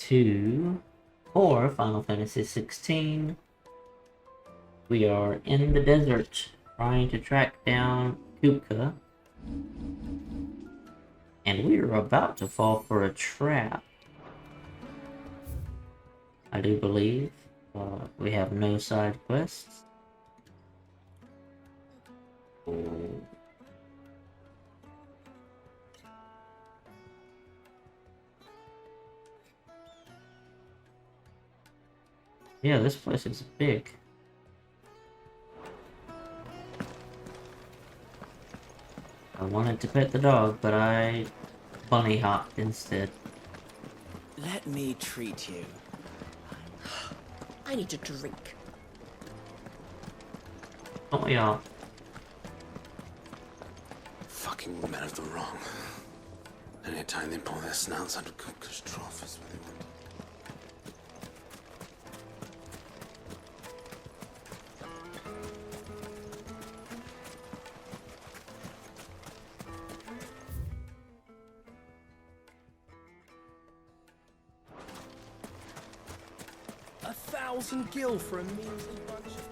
for Final Fantasy 16. We are in the desert trying to track down Kupka. And we are about to fall for a trap. I do believe. We have no side quests. Yeah, this place is big. I wanted to pet the dog, but I bunny hopped instead. Let me treat you. I need a drink. Don't we all? Fucking men of the wrong. Anytime they pull their snouts out of Kupka's trough is what they want. $1,000 gil for a measly bunch of...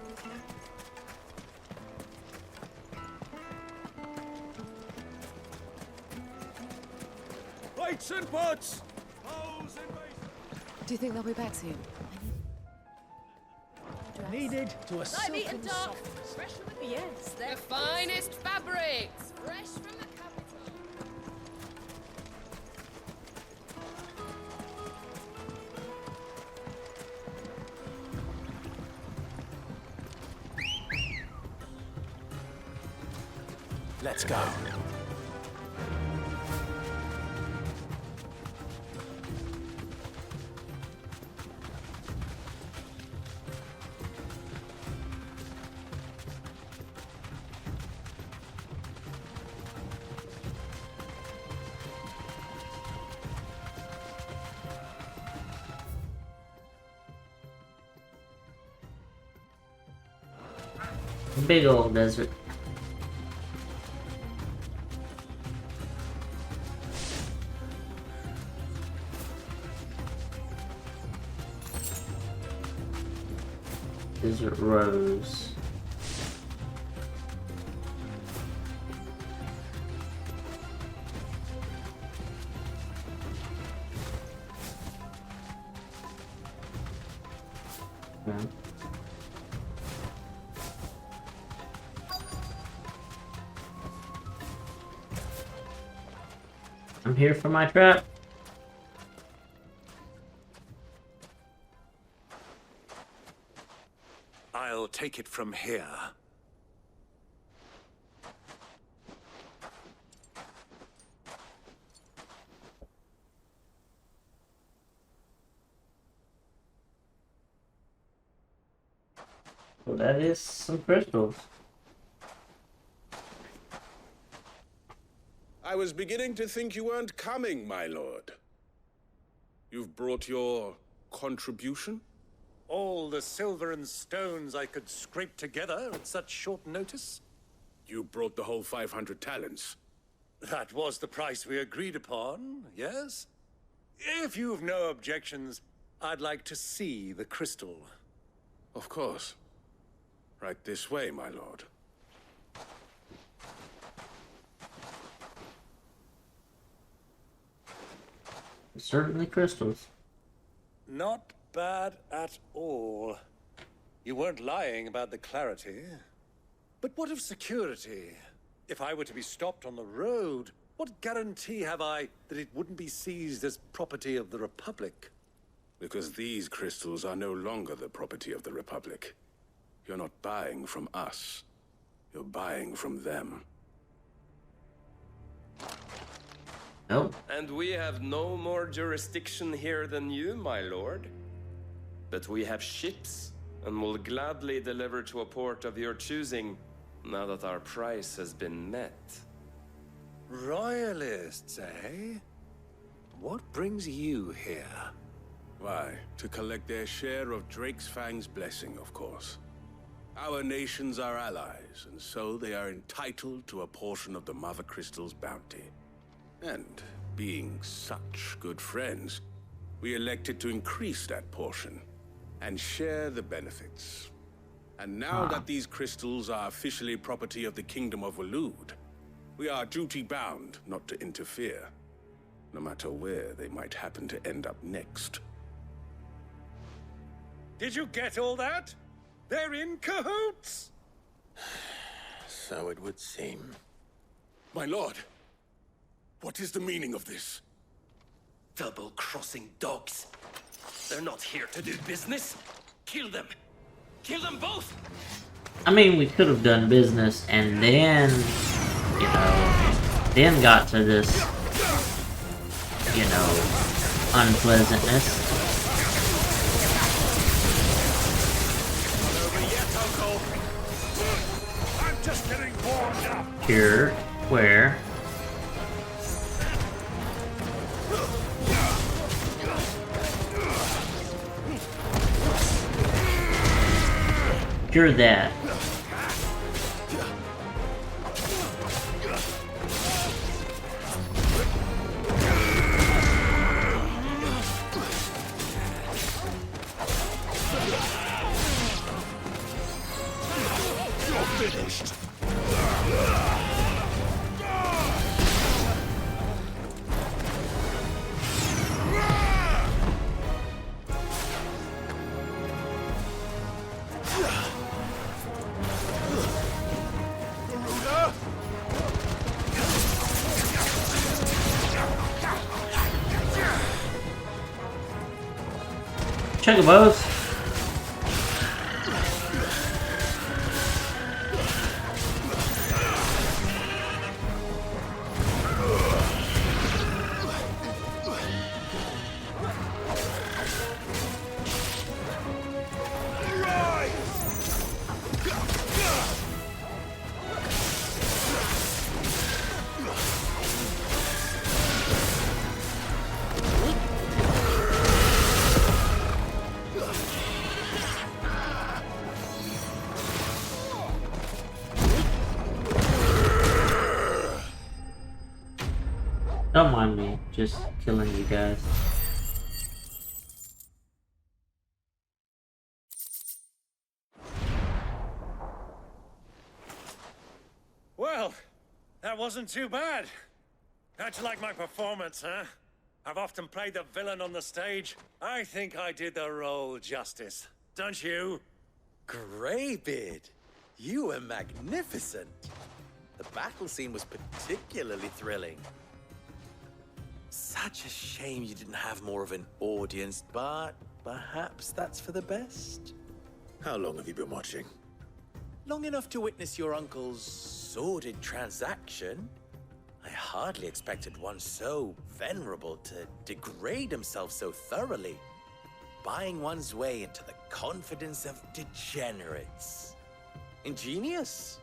Plates and pots! Do you think they'll be back soon? Needed to a Light meat and silken dark. softness. Fresh from the... Yes, The finest fabrics, fresh from the capital. Let's go. Big old desert. Desert Rose. Yeah. I'm here for my trap. I'll take it from here. Well, that is some crystals. I was beginning to think you weren't coming, my lord. You've brought your contribution? All the silver and stones I could scrape together at such short notice? You brought the whole 500 talents. That was the price we agreed upon, yes? If you've no objections, I'd like to see the crystal. Of course. Right this way, my lord. Certainly crystals. Not bad at all. You weren't lying about the clarity. But what of security? If I were to be stopped on the road, what guarantee have I that it wouldn't be seized as property of the Republic? Because these crystals are no longer the property of the Republic. You're not buying from us. You're buying from them. Oh. And we have no more jurisdiction here than you, my lord. But we have ships, and will gladly deliver to a port of your choosing, now that our price has been met. Royalists, eh? What brings you here? Why, to collect their share of Drake's Fang's blessing, of course. Our nations are allies, and so they are entitled to a portion of the Mother Crystal's bounty. And being such good friends, we elected to increase that portion and share the benefits. And now that these crystals are officially property of the Kingdom of Waloed, we are duty-bound not to interfere, no matter where they might happen to end up next. Did you get all that? They're in cahoots! So it would seem. My lord, what is the meaning of this? Double-crossing dogs. They're not here to do business. Kill them. Kill them both! I mean, we could have done business and then, you know, then got to this, you know, unpleasantness. Over yet, Uncle. I'm just getting warmed up. Here, where? Cure that. You're finished. Chugabos. Don't mind me, just killing you guys. Well, that wasn't too bad. How'd you like my performance, huh? I've often played the villain on the stage. I think I did the role justice. Don't you? Greybeard, you were magnificent. The battle scene was particularly thrilling. Such a shame you didn't have more of an audience, but perhaps that's for the best. How long have you been watching? Long enough to witness your uncle's sordid transaction. I hardly expected one so venerable to degrade himself so thoroughly, buying one's way into the confidence of degenerates. Ingenious.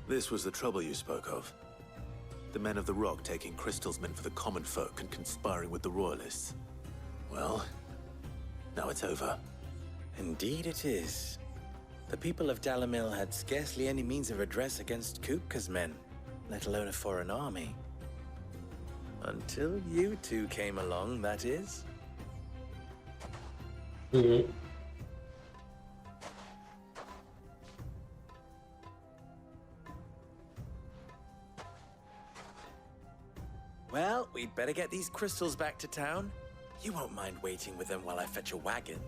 This was the trouble you spoke of. The men of the Rock taking crystals meant for the common folk and conspiring with the Royalists. Well, now it's over. Indeed it is. The people of Dhalmekia had scarcely any means of redress against Kupka's men, let alone a foreign army. Until you two came along, that is. Mm-hmm. Well, we'd better get these crystals back to town. You won't mind waiting with them while I fetch a wagon.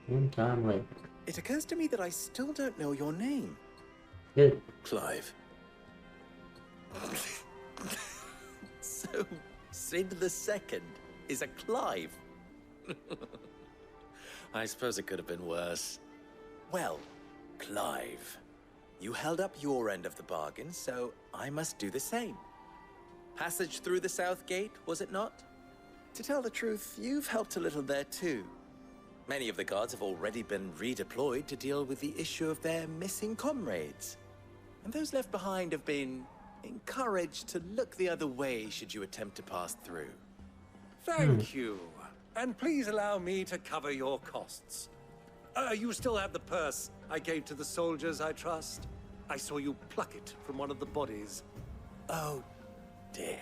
One time later. It occurs to me that I still don't know your name. Good. Clive. So, Sid the Second is a Clive. I suppose it could have been worse. Well, Clive, you held up your end of the bargain, so I must do the same. Passage through the South Gate, was it not? To tell the truth, you've helped a little there too. Many of the guards have already been redeployed to deal with the issue of their missing comrades. And those left behind have been encouraged to look the other way should you attempt to pass through. Thank you. And please allow me to cover your costs. You still have the purse I gave to the soldiers, I trust? I saw you pluck it from one of the bodies. Oh, dear.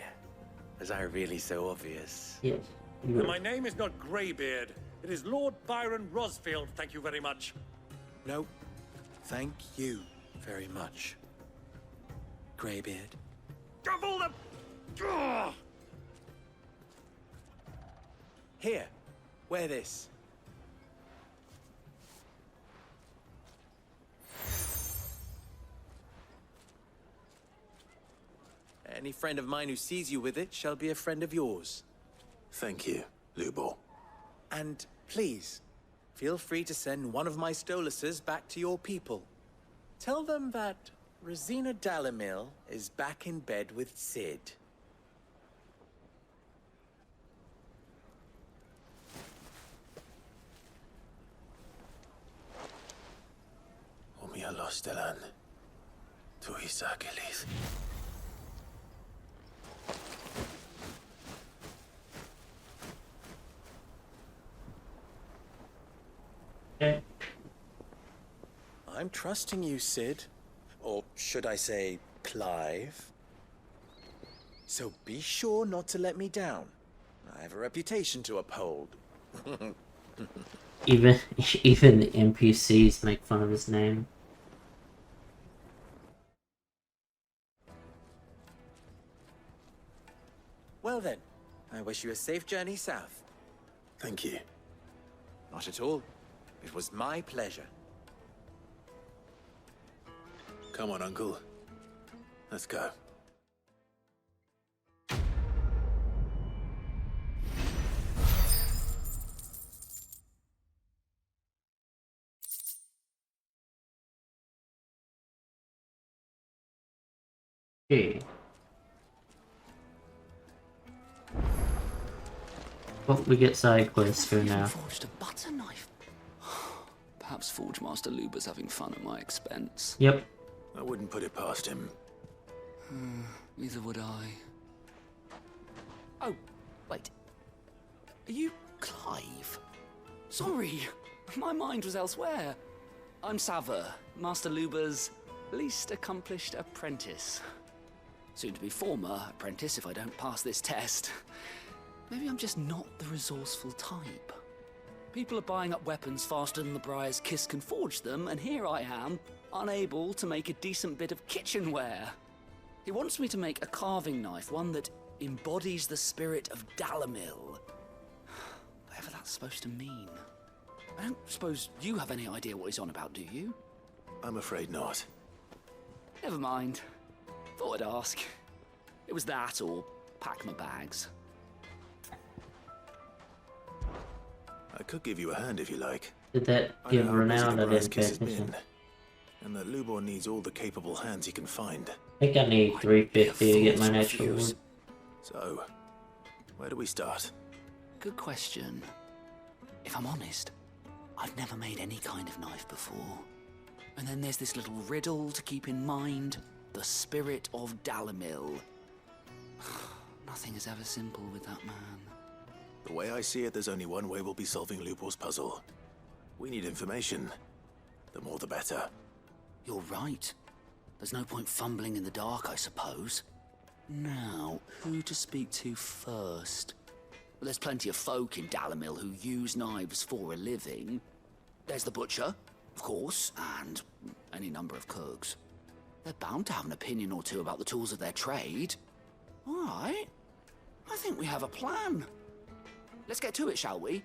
Was I really so obvious? Yes. And my name is not Greybeard. It is Lord Byron Rosfield, thank you very much. No, thank you very much, Greybeard. Of all the... Ugh! Here, wear this. Any friend of mine who sees you with it shall be a friend of yours. Thank you, Lubor. And please, feel free to send one of my Stoluses back to your people. Tell them that Rosina Dhalmekia is back in bed with Cid. Omia Lostelan. Tuisa Kelis. Okay. I'm trusting you, Cid. Or should I say, Clive. So be sure not to let me down. I have a reputation to uphold. Even the NPCs make fun of his name. Well then, I wish you a safe journey south. Thank you. Not at all. It was my pleasure. Come on, Uncle. Let's go. Okay. Well, we get side quests here now. Forged a butter knife. Perhaps Forge Master Luber's having fun at my expense. Yep. I wouldn't put it past him. Neither would I. Oh, wait. Are you Clive? Sorry, my mind was elsewhere. I'm Sava, Master Luber's least accomplished apprentice. Soon to be former apprentice if I don't pass this test. Maybe I'm just not the resourceful type. People are buying up weapons faster than the Briar's Kiss can forge them, and here I am, unable to make a decent bit of kitchenware. He wants me to make a carving knife, one that embodies the spirit of Dhalmekia. Whatever that's supposed to mean. I don't suppose you have any idea what he's on about, do you? I'm afraid not. Never mind. Thought I'd ask. It was that or pack my bags. I could give you a hand if you like. Did that I give know how busy renown? the I Briar's didn't pay Kiss has attention. been, and that Lubor needs all the capable hands he can find. I think I need 350 to get my next reward. So, where do we start? Good question. If I'm honest, I've never made any kind of knife before. And then there's this little riddle to keep in mind. The spirit of Dhalmekia. Nothing is ever simple with that man. The way I see it, there's only one way we'll be solving Lubor's puzzle. We need information. The more the better. You're right. There's no point fumbling in the dark, I suppose. Now, who to speak to first? Well, there's plenty of folk in Dhalmekia who use knives for a living. There's the butcher, of course, and any number of cooks. They're bound to have an opinion or two about the tools of their trade. All right. I think we have a plan. Let's get to it, shall we?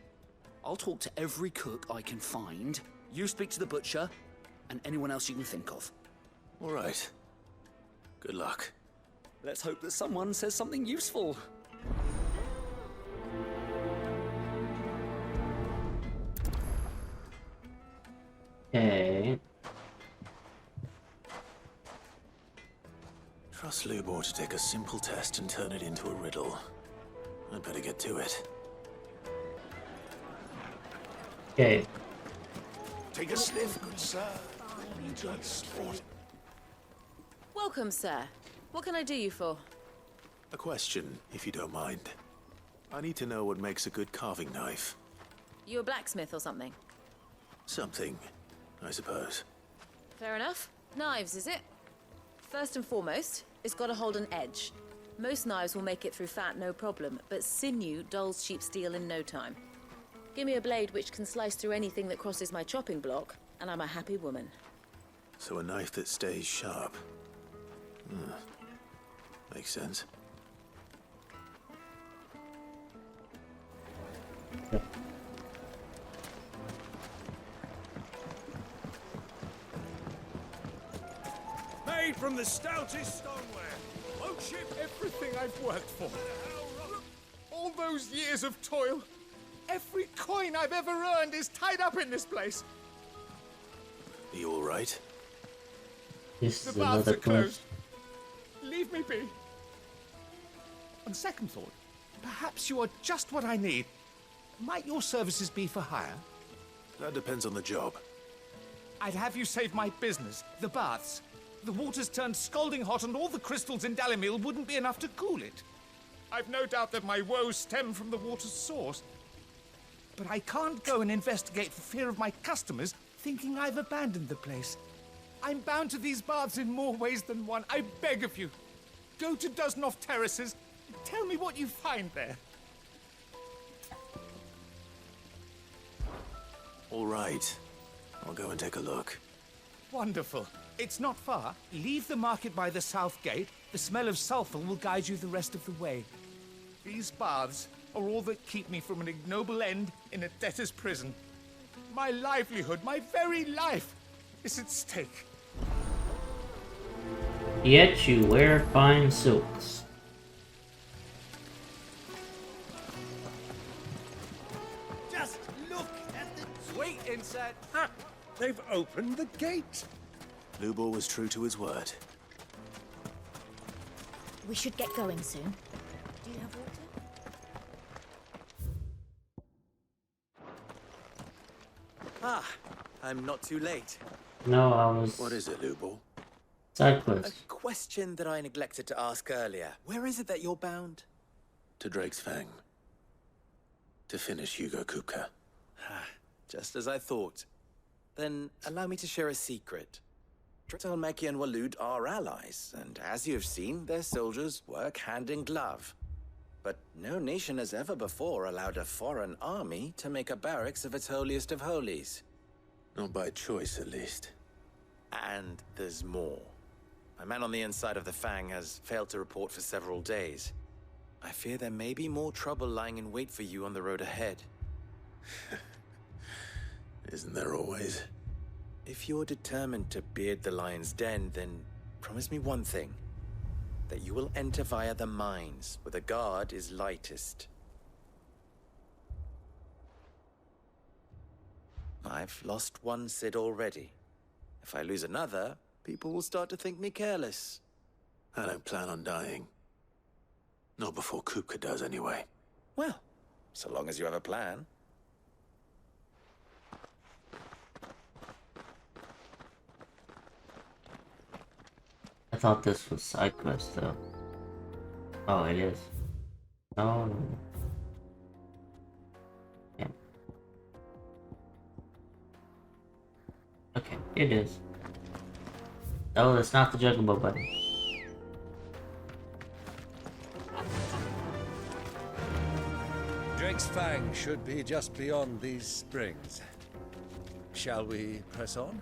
I'll talk to every cook I can find. You speak to the butcher, and anyone else you can think of. All right. Good luck. Let's hope that someone says something useful. Okay. Trust Lubor to take a simple test and turn it into a riddle. I'd better get to it. Okay. Take a sniff, good sir. Enjoy the sport. Welcome, sir. What can I do you for? A question, if you don't mind. I need to know what makes a good carving knife. You a blacksmith or something? Something, I suppose. Fair enough. Knives, is it? First and foremost, it's got to hold an edge. Most knives will make it through fat no problem, but sinew dulls cheap steel in no time. Give me a blade which can slice through anything that crosses my chopping block, and I'm a happy woman. So a knife that stays sharp. Makes sense. Made from the stoutest stoneware. Won't ship everything I've worked for. All those years of toil. Every coin I've ever earned is tied up in this place. Are you all right? This The is baths another are closed. quest. Leave me be. On second thought, perhaps you are just what I need. Might your services be for hire? That depends on the job. I'd have you save my business, the baths. The water's turned scalding hot and all the crystals in Dhalmekia wouldn't be enough to cool it. I've no doubt that my woes stem from the water's source. But I can't go and investigate for fear of my customers thinking I've abandoned the place. I'm bound to these baths in more ways than one. I beg of you. Go to Dusnoff Terraces and tell me what you find there. All right. I'll go and take a look. Wonderful. It's not far. Leave the market by the south gate. The smell of sulfur will guide you the rest of the way. These baths are all that keep me from an ignoble end in a debtor's prison. My livelihood, my very life, is at stake. Yet you wear fine silks. Just look at the... Wait, inside. Ha! They've opened the gate. Lubor was true to his word. We should get going soon. Do you have water? Ah, I'm not too late. No, I was What is it, Lubor? side A quest. question that I neglected to ask earlier. Where is it that you're bound? To Drake's Fang. To finish Hugo Kupka. Just as I thought. Then allow me to share a secret. Dhalmekia and Waloed are allies, and as you have seen, their soldiers work hand in glove. But no nation has ever before allowed a foreign army to make a barracks of its holiest of holies. Not by choice, at least. And there's more. My man on the inside of the Fang has failed to report for several days. I fear there may be more trouble lying in wait for you on the road ahead. Isn't there always? If you're determined to beard the lion's den, then promise me one thing. That you will enter via the mines, where the guard is lightest. I've lost one Cid already. If I lose another, people will start to think me careless. I don't plan on dying. Not before Kupka does, anyway. Well, so long as you have a plan. I thought this was side quest though. Oh, it is. Oh. Yeah. Okay, it is. Oh, that's not the juggable button. Drake's Fang should be just beyond these springs. Shall we press on?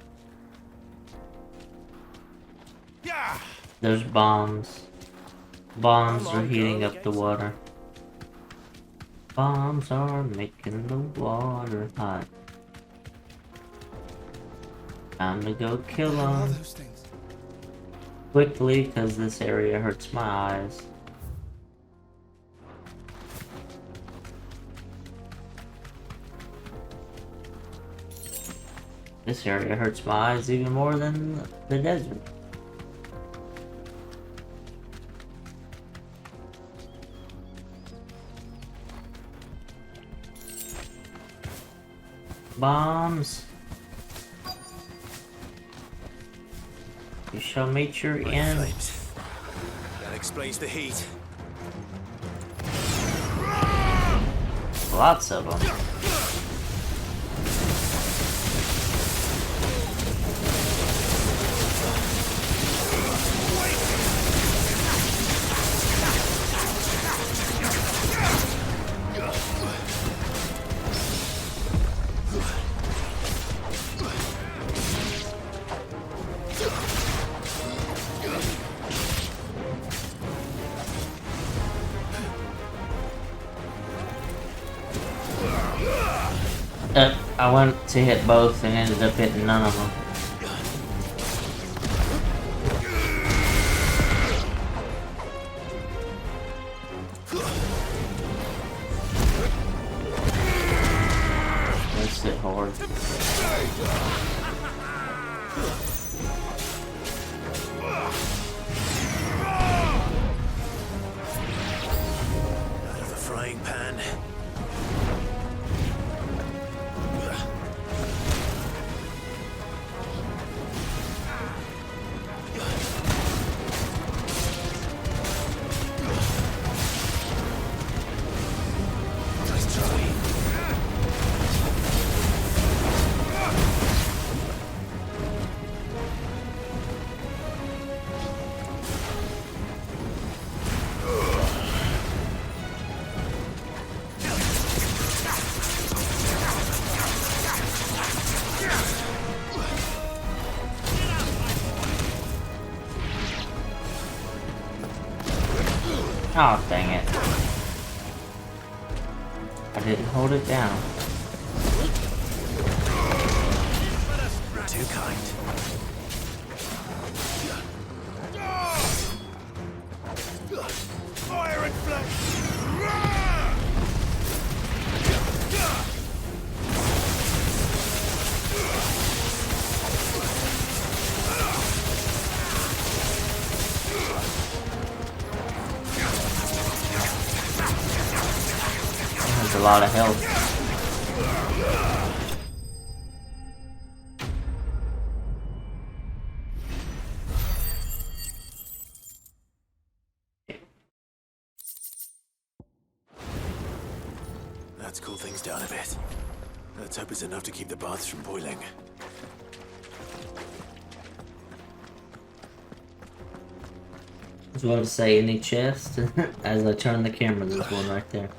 Yeah! There's bombs. Bombs are heating up the water. Bombs are making the water hot. Time to go kill them. Quickly, because this area hurts my eyes. This area hurts my eyes even more than the desert. Bombs. You shall meet your end. Flames. That explains the heat. Lots of them. I went to hit both and ended up hitting none of them. That's it hard. Out of the frying pan. Oh, dang it. I didn't hold it down. You're too kind. Fire and flame! That's a lot of health. Let's cool things down a bit. Let's hope it's enough to keep the baths from boiling. I was about to say, any chest? As I turn the camera, there's one right there.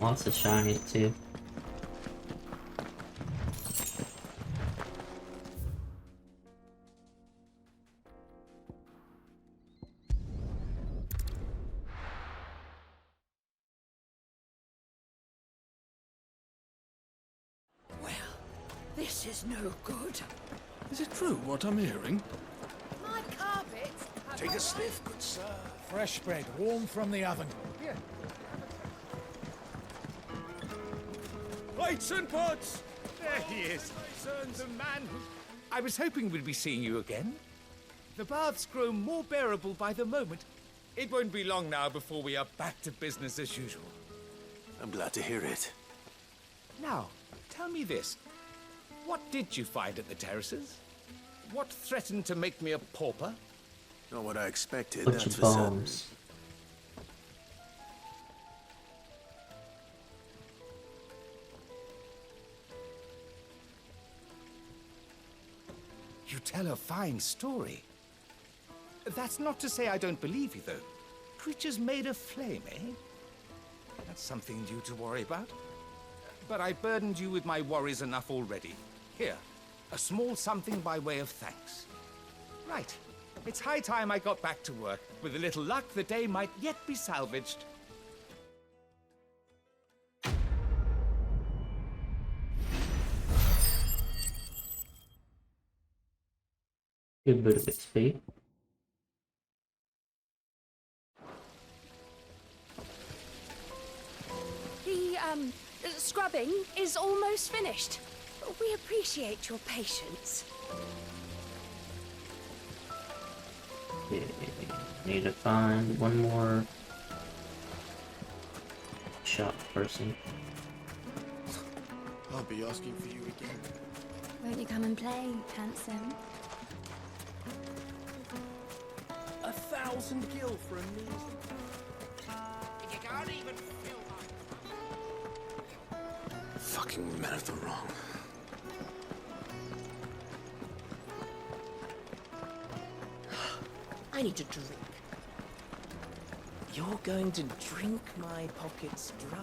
Lots of shinies too. Well, this is no good. Is it true what I'm hearing? My carpets. Take a sniff, good sir. Fresh bread, warm from the oven. Here. Plates and pots! There he is. The man who... I was hoping we'd be seeing you again. The baths grow more bearable by the moment. It won't be long now before we are back to business as usual. I'm glad to hear it. Now, tell me this. What did you find at the terraces? What threatened to make me a pauper? Not what I expected, Bunch that's of for certain. bombs. You tell a fine story. That's not to say I don't believe you, though. Creatures made of flame, eh? That's something new to worry about. But I burdened you with my worries enough already. Here, a small something by way of thanks. Right. It's high time I got back to work. With a little luck, the day might yet be salvaged. Good bit of XP. The scrubbing is almost finished. We appreciate your patience. Okay. Need to find one more shop person. I'll be asking for you again. Won't you come and play, handsome? thousand gil for a measly... You can't even feel Fucking men of the wrong. I need to drink. You're going to drink my pockets dry.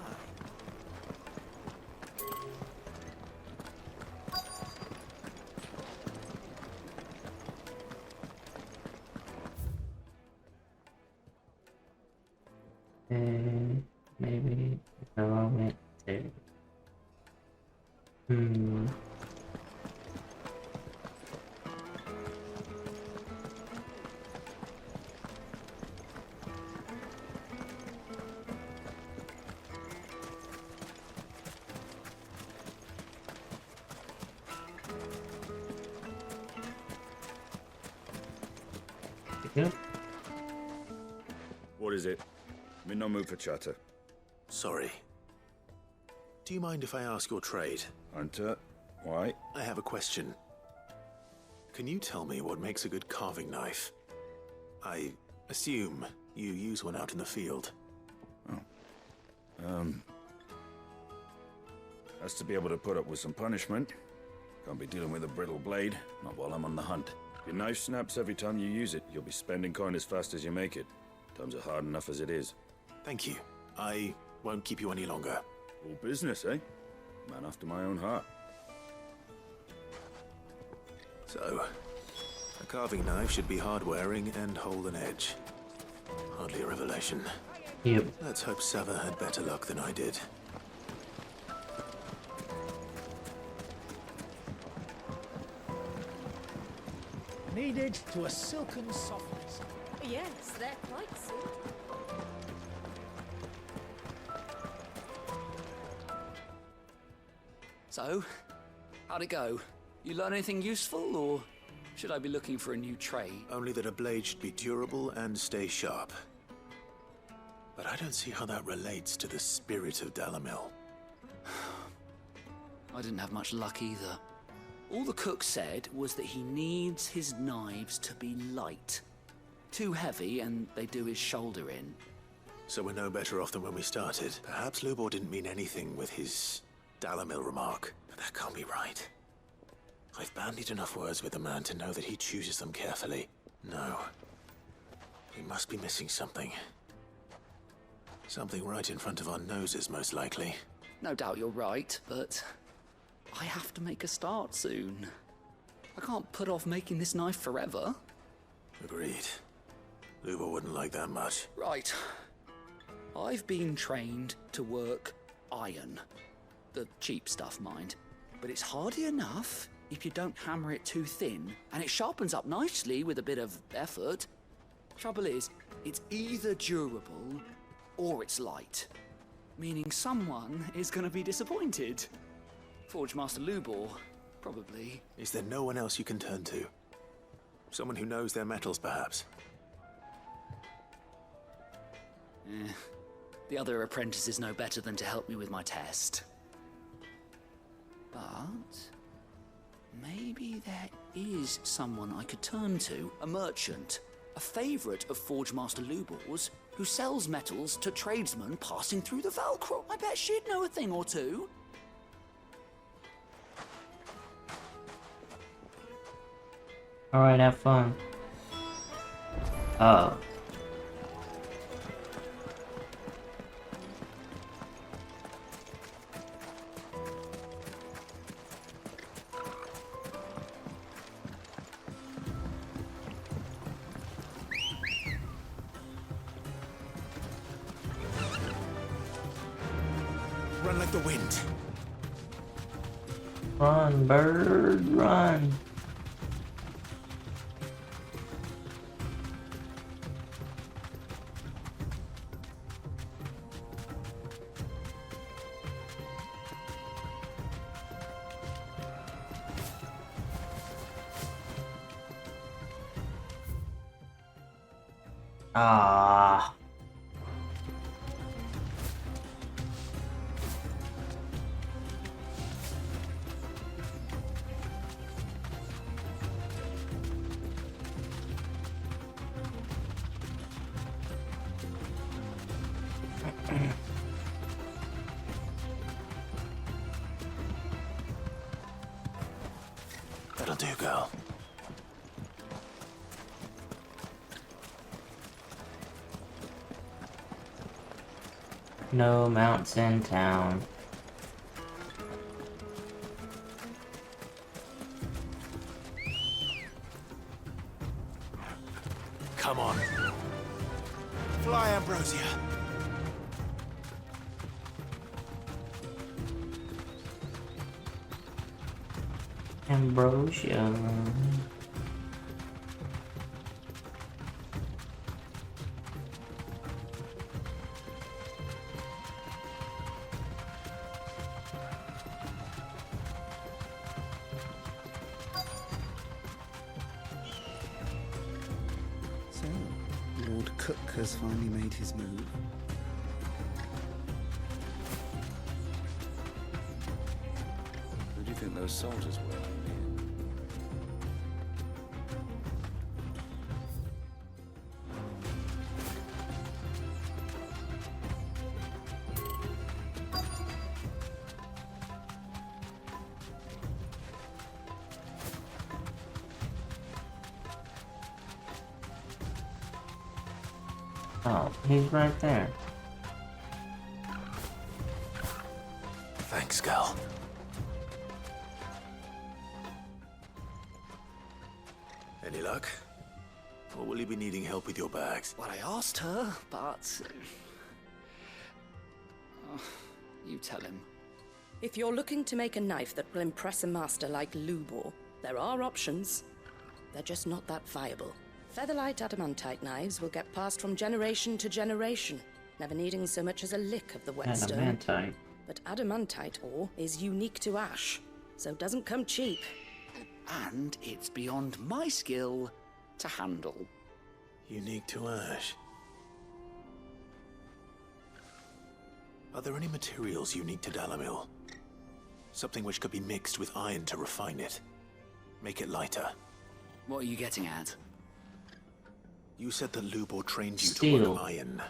Maybe if I went to. Yeah. What is it? I'm in no mood for chatter. Sorry. Do you mind if I ask your trade? Hunter, why? I have a question. Can you tell me what makes a good carving knife? I assume you use one out in the field. Has to be able to put up with some punishment. Can't be dealing with a brittle blade, not while I'm on the hunt. If your knife snaps every time you use it, you'll be spending coin as fast as you make it. Times are hard enough as it is. Thank you. I won't keep you any longer. All business, eh? Man after my own heart. So, a carving knife should be hard-wearing and hold an edge. Hardly a revelation. Yep. Let's hope Sava had better luck than I did. Needed to a silken softness. Yes, they're quite silky. So, how'd it go? You learn anything useful, or should I be looking for a new trade? Only that a blade should be durable and stay sharp. But I don't see how that relates to the spirit of Dhalmekia. I didn't have much luck either. All the cook said was that he needs his knives to be light. Too heavy and they do his shoulder in. So we're no better off than when we started. Perhaps Lubor didn't mean anything with his Dhalmekia remark, but that can't be right. I've bandied enough words with the man to know that he chooses them carefully. No. We must be missing something. Something right in front of our noses, most likely. No doubt you're right, but I have to make a start soon. I can't put off making this knife forever. Agreed. Lubor wouldn't like that much. Right. I've been trained to work iron. The cheap stuff, mind. But it's hardy enough if you don't hammer it too thin, and it sharpens up nicely with a bit of effort. Trouble is, it's either durable or it's light. Meaning someone is gonna be disappointed. Forge Master Lubor, probably. Is there no one else you can turn to? Someone who knows their metals, perhaps? The other apprentice is no better than to help me with my test. But maybe there is someone I could turn to. A merchant, a favorite of Forge Master Lubor's, who sells metals to tradesmen passing through the Velcro. I bet she'd know a thing or two. Alright, have fun. Oh. Run like the wind. Run, bird, run. Ah. That'll do, girl. No mounts in town. Come on. Fly, Ambrosia. Ambrosia. So, Lord Cook has finally made his move. Who do you think those soldiers were? Oh, he's right there. Thanks, girl. Any luck? Or will you be needing help with your bags? Well, I asked her, but... you tell him. If you're looking to make a knife that will impress a master like Lubor, there are options. They're just not that viable. Featherlight adamantite knives will get passed from generation to generation, never needing so much as a lick of the whetstone. Adamantite. But adamantite ore is unique to ash, so it doesn't come cheap. And it's beyond my skill to handle. Unique to ash. Are there any materials unique to Dhalmekia? Something which could be mixed with iron to refine it. Make it lighter. What are you getting at? You said that Lubor trained you Steel. to work iron.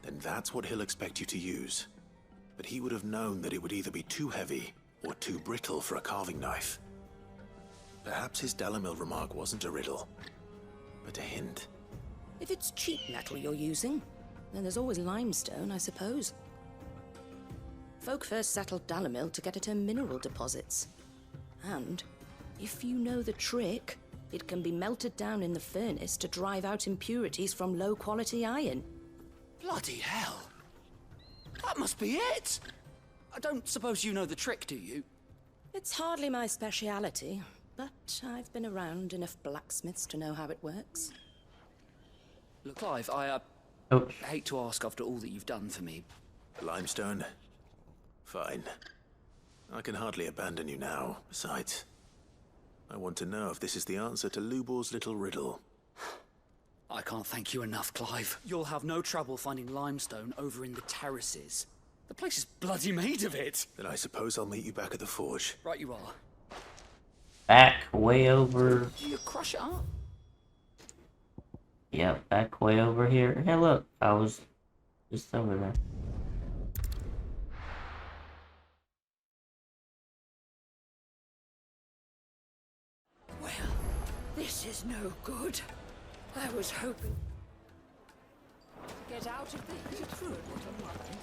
Then that's what he'll expect you to use. But he would have known that it would either be too heavy or too brittle for a carving knife. Perhaps his Dhalmekia remark wasn't a riddle, but a hint. If it's cheap metal you're using, then there's always limestone, I suppose. Folk first settled Dhalmekia to get at her mineral deposits. And, if you know the trick, it can be melted down in the furnace to drive out impurities from low-quality iron. Bloody hell! That must be it! I don't suppose you know the trick, do you? It's hardly my speciality, but I've been around enough blacksmiths to know how it works. Look, Clive, I hate to ask after all that you've done for me. Limestone? Fine. I can hardly abandon you now. Besides, I want to know if this is the answer to Lubor's little riddle. I can't thank you enough, Clive. You'll have no trouble finding limestone over in the terraces. The place is bloody made of it. Then I suppose I'll meet you back at the forge. Right you are. Back way over. Do you crush it up? Yep, back way over here. Hey, look, I was just over there. Well, this is no good. I was hoping to get out of this. Is it true what I'm wondering?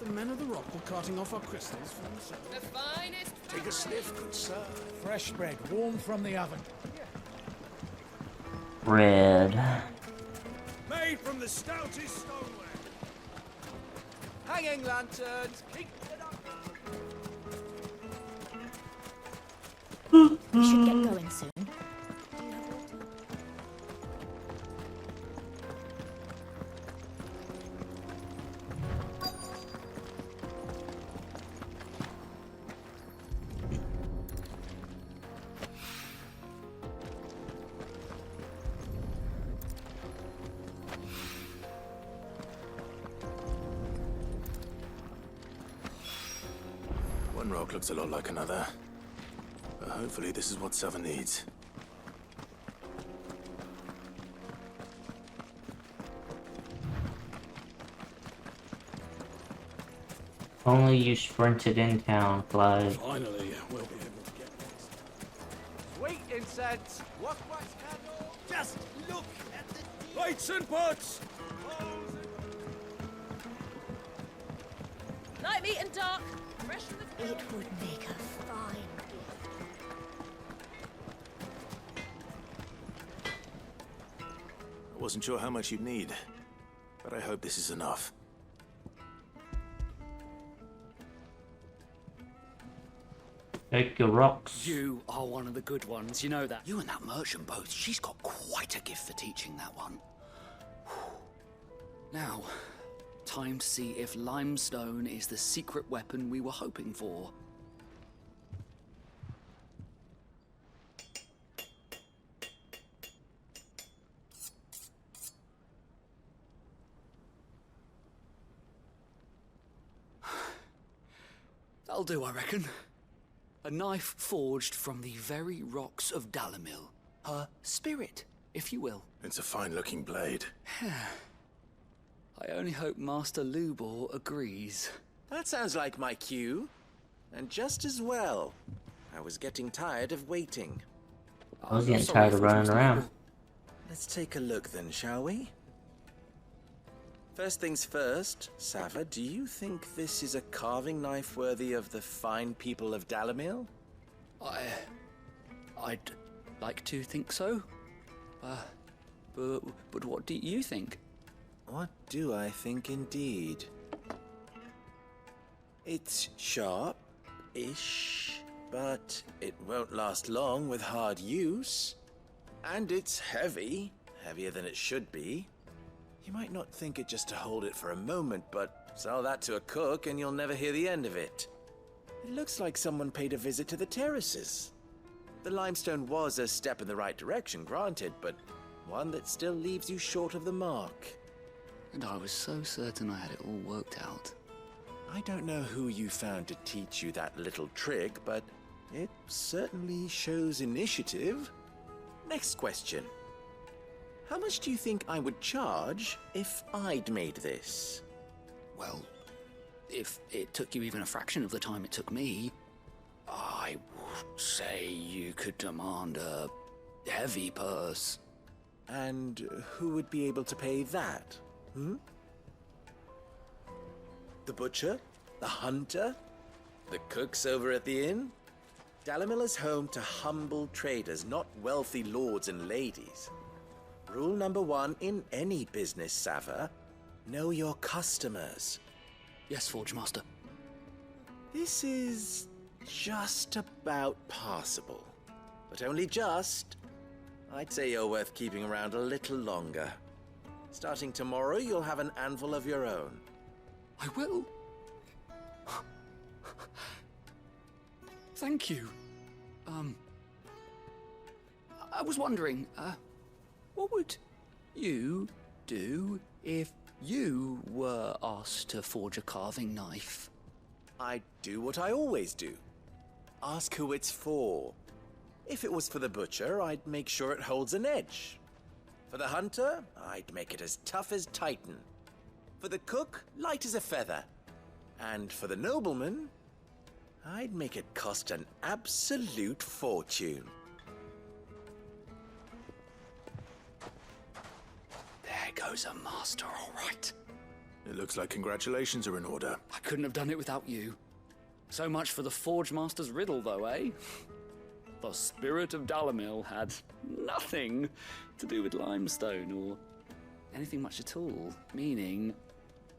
The men of the rock were carting off our crystals from the south. The finest. Take a sniff, good sir. Fresh bread, warm from the oven. Red. Made from the stoutest stoneware. Hanging lanterns. Keep it up. We should get going soon. One rock looks a lot like another. But hopefully this is what Sava needs. Only you sprinted in town, Clyde. Finally, we'll be able to get this. Sweet incense. What candle? Just look at the Lights and pots! Light, meat, and dark. Fresh from the It would make a fine gift. I wasn't sure how much you'd need, but I hope this is enough. Take your rocks. You are one of the good ones, you know that. You and that merchant both, she's got quite a gift for teaching that one. Now, time to see if limestone is the secret weapon we were hoping for. That'll do, I reckon. A knife forged from the very rocks of Dhalmekia. Her spirit, if you will. It's a fine-looking blade. I only hope Master Lubor agrees. That sounds like my cue. And just as well. I was getting tired of waiting. I was getting tired of running around. Let's take a look then, shall we? First things first, Sava, do you think this is a carving knife worthy of the fine people of Dhalmekia? I'd like to think so. But what do you think? What do I think indeed? It's sharp-ish, but it won't last long with hard use. And it's heavy, heavier than it should be. You might not think it just to hold it for a moment, but sell that to a cook and you'll never hear the end of it. It looks like someone paid a visit to the terraces. The limestone was a step in the right direction, granted, but one that still leaves you short of the mark. And I was so certain I had it all worked out. I don't know who you found to teach you that little trick, but it certainly shows initiative. Next question. How much do you think I would charge if I'd made this? Well, if it took you even a fraction of the time it took me, I would say you could demand a heavy purse. And who would be able to pay that? The butcher? The hunter? The cooks over at the inn? Dhalmekia is home to humble traders, not wealthy lords and ladies. Rule number 1 in any business, Sava, know your customers. Yes, Forge Master. This is just about passable, but only just. I'd say you're worth keeping around a little longer. Starting tomorrow, you'll have an anvil of your own. I will. Thank you. I was wondering, what would you do if you were asked to forge a carving knife? I'd do what I always do. Ask who it's for. If it was for the butcher, I'd make sure it holds an edge. For the hunter, I'd make it as tough as Titan. For the cook, light as a feather. And for the nobleman, I'd make it cost an absolute fortune. There goes a master, all right. It looks like congratulations are in order. I couldn't have done it without you. So much for the Forge Master's riddle, though, eh? The spirit of Dhalmekia had nothing to do with limestone or anything much at all, meaning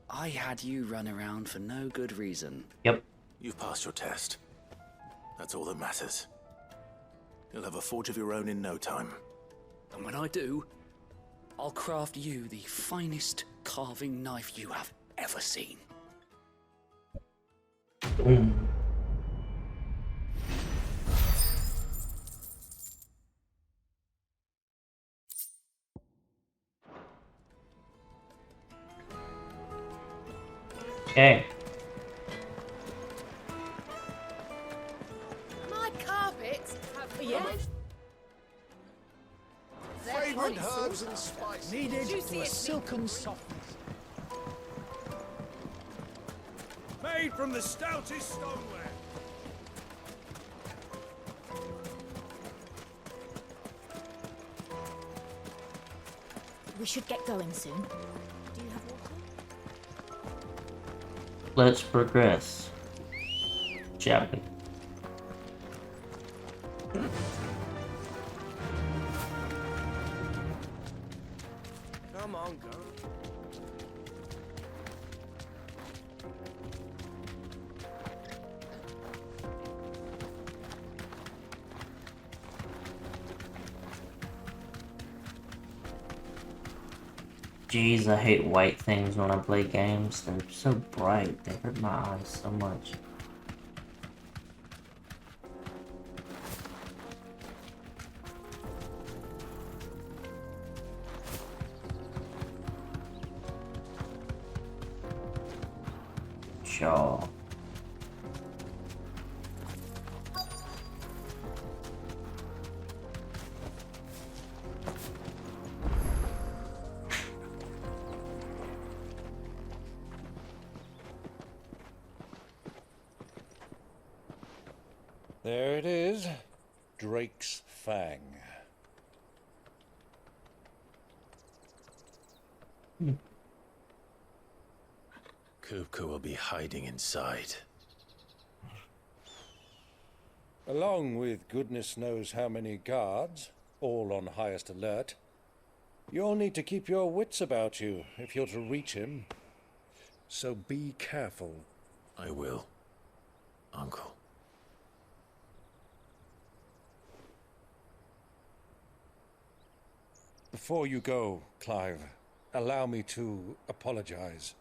I had you run around for no good reason. Yep. You've passed your test. That's all that matters. You'll have a forge of your own in no time. And when I do, I'll craft you the finest carving knife you have ever seen. Boom. Okay. My carpets have Fragrant herbs and spices needed Juicy to a and silken softness. made from the stoutest stoneware. We should get going soon. Do you have water? Let's progress. Shall we? Come on, girl. Jeez, I hate white things when I play games. They're so bright. They hurt my eyes so much. Sure. There it is. Drake's Fang. Kupka will be hiding inside. Along with goodness knows how many guards, all on highest alert. You'll need to keep your wits about you if you're to reach him. So be careful. I will, Uncle. Before you go, Clive, allow me to apologize.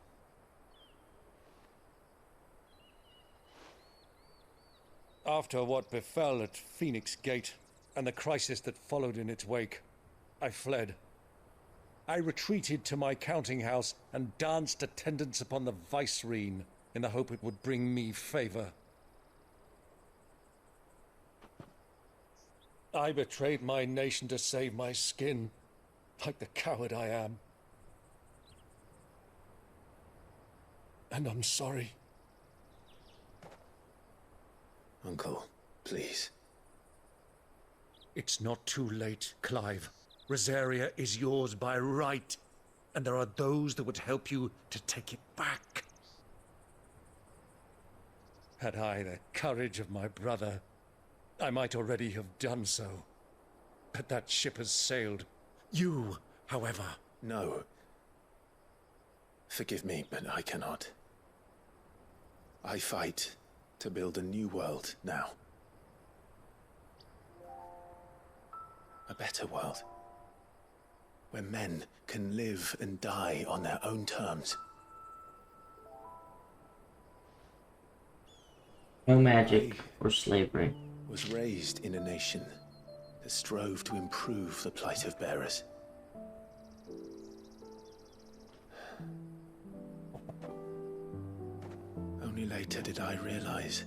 After what befell at Phoenix Gate and the crisis that followed in its wake, I fled. I retreated to my counting house and danced attendance upon the vicereine in the hope it would bring me favor. I betrayed my nation to save my skin, like the coward I am. And I'm sorry. Uncle, please. It's not too late, Clive. Rosaria is yours by right, and there are those that would help you to take it back. Had I the courage of my brother, I might already have done so. But that ship has sailed. You, however... No. Forgive me, but I cannot. I fight to build a new world now. A better world. Where men can live and die on their own terms. No magic or slavery. Was raised in a nation that strove to improve the plight of bearers. Only later did I realize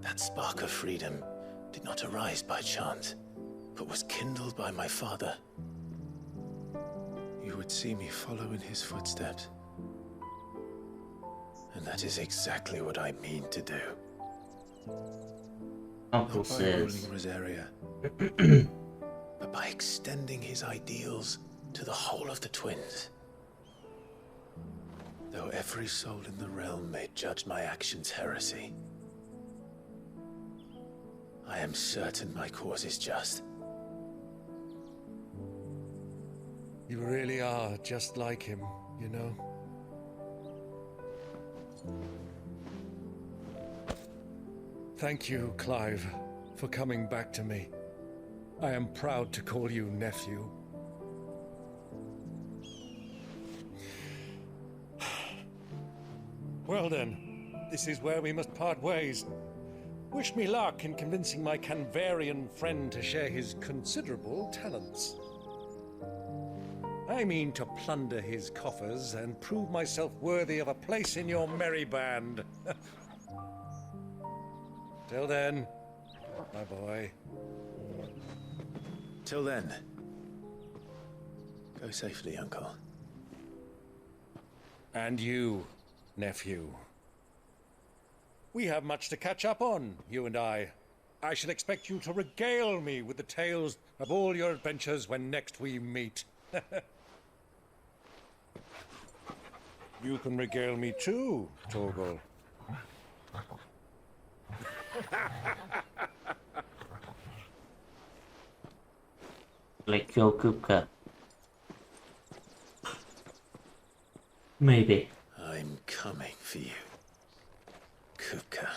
that spark of freedom did not arise by chance, but was kindled by my father. You would see me follow in his footsteps. And that is exactly what I mean to do. Uncle Not by says. ruling Rosaria, but by extending his ideals to the whole of the twins. Though every soul in the realm may judge my actions heresy, I am certain my cause is just. You really are just like him, you know? Thank you, Clive, for coming back to me. I am proud to call you nephew. Well then, this is where we must part ways. Wish me luck in convincing my Canvarian friend to share his considerable talents. I mean to plunder his coffers and prove myself worthy of a place in your merry band. Till then, my boy. Till then, go safely, Uncle. And you, nephew. We have much to catch up on, you and I. I shall expect you to regale me with the tales of all your adventures when next we meet. You can regale me too, Torgal. Like kill Kupka. Maybe. I'm coming for you, Kupka.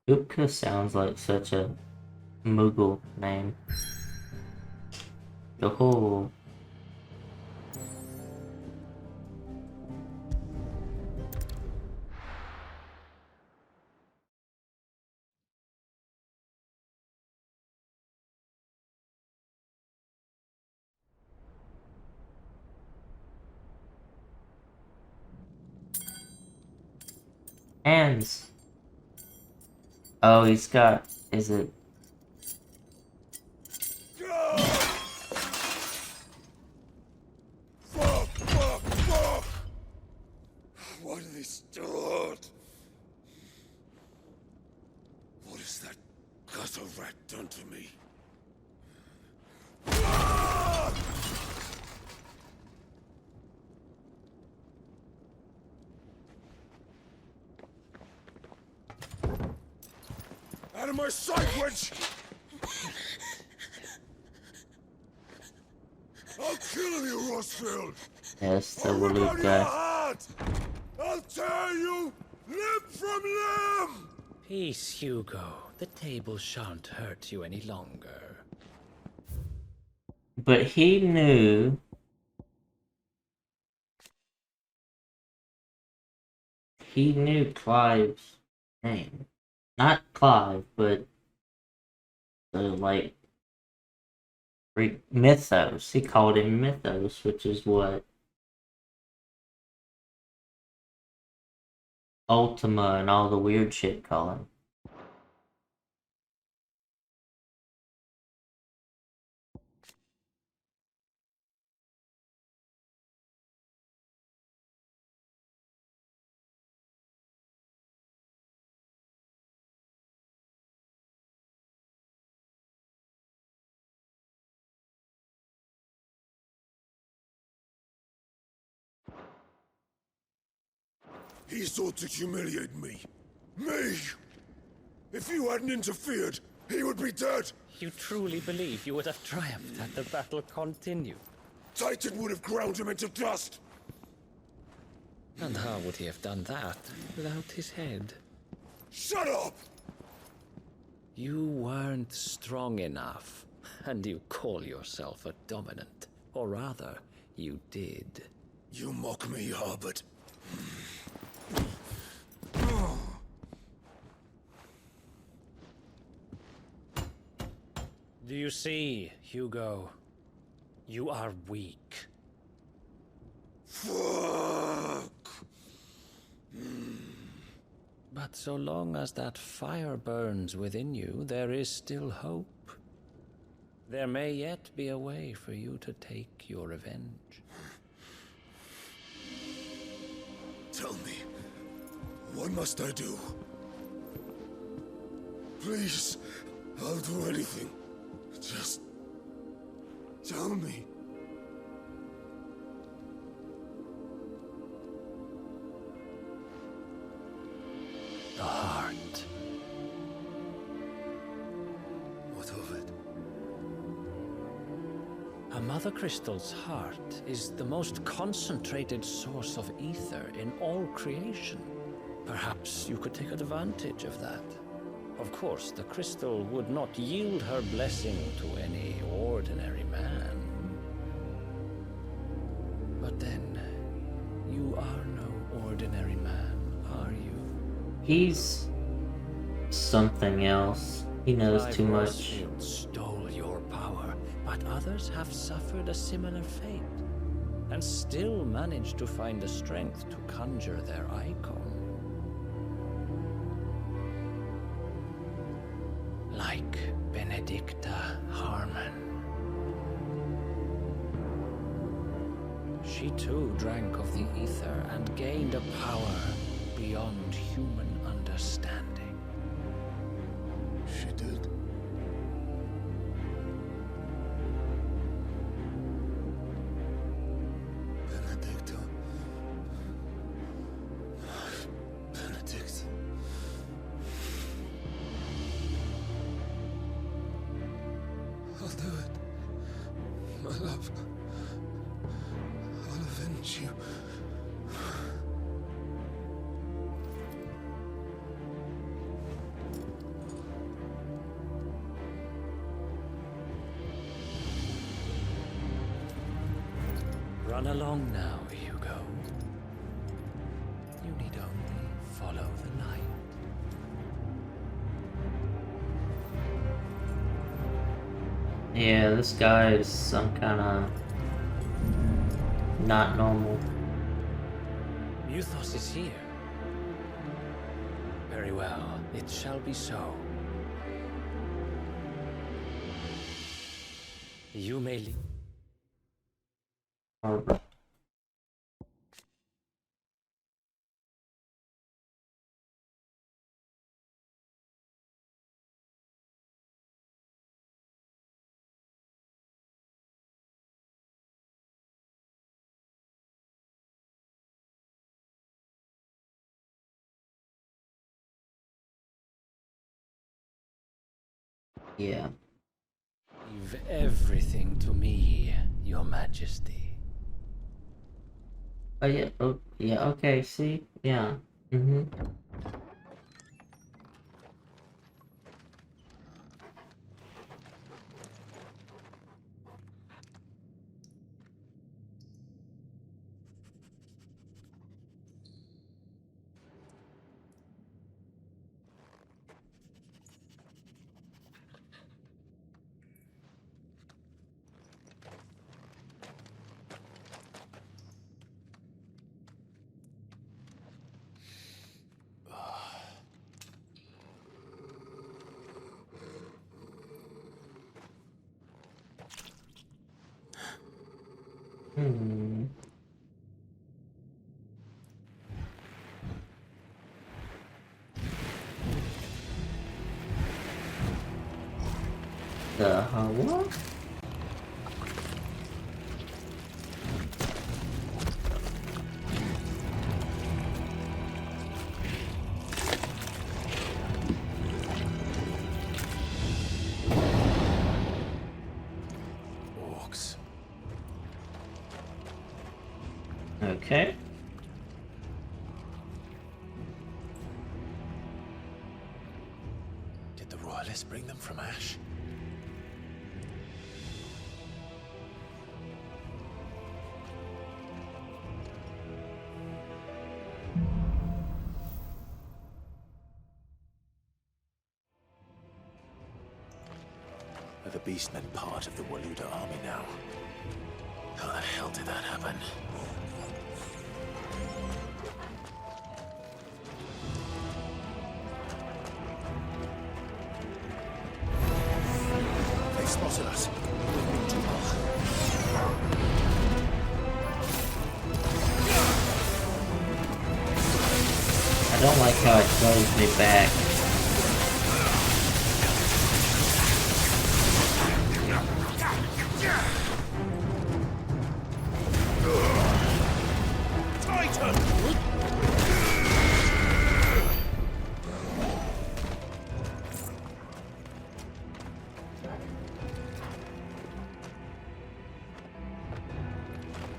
Kupka sounds like such a Mughal name. The whole hands. Oh, he's got. Is it? Fuck! Why do they still hurt? What has that gutter rat done to me? Out of my sight, witch! I'll kill you, Rossfield! Yes, the I'll rip Waloot out your guy. heart! I'll tear you limb from limb! Peace, Hugo. The table shan't hurt you any longer. But he knew. He knew Clive's name. Not Clive, but the, like, Greek mythos. He called him Mythos, which is what Ultima and all the weird shit call him. He sought to humiliate me. Me! If you hadn't interfered, he would be dead! You truly believe you would have triumphed had the battle continued? Titan would have ground him into dust! And how would he have done that without his head? Shut up! You weren't strong enough, and you call yourself a dominant. Or rather, you did. You mock me, Harbert. Do you see, Hugo? You are weak. Fuck! But so long as that fire burns within you, there is still hope. There may yet be a way for you to take your revenge. Tell me, what must I do? Please, I'll do anything. Just tell me. The heart. What of it? A Mother Crystal's heart is the most concentrated source of ether in all creation. Perhaps you could take advantage of that. Of course, the crystal would not yield her blessing to any ordinary man. But then, you are no ordinary man, are you? He's something else. He knows Clive too much. Rossfield stole your power, but others have suffered a similar fate, and still managed to find the strength to conjure their icon. Like Benedicta Harmon. She too drank of the ether and gained a power beyond human understanding. She did. Benedicta. Benedict. I'll do it. My love. I'll avenge you. Run along now, Hugo. You need only follow the light. Yeah, this guy is some kind of not normal. Muthos is here. Very well, it shall be so. You may leave. Yeah. Leave everything to me, Your Majesty. Oh yeah, oh yeah, okay, see? Yeah. Mm-hmm. Hmm. The what? Orcs. Okay. Did the royalists bring them from Ash? Are the Beastmen part of the Waluda army now? How the hell did that happen? They spotted us. We've been too I don't like how it throws me back.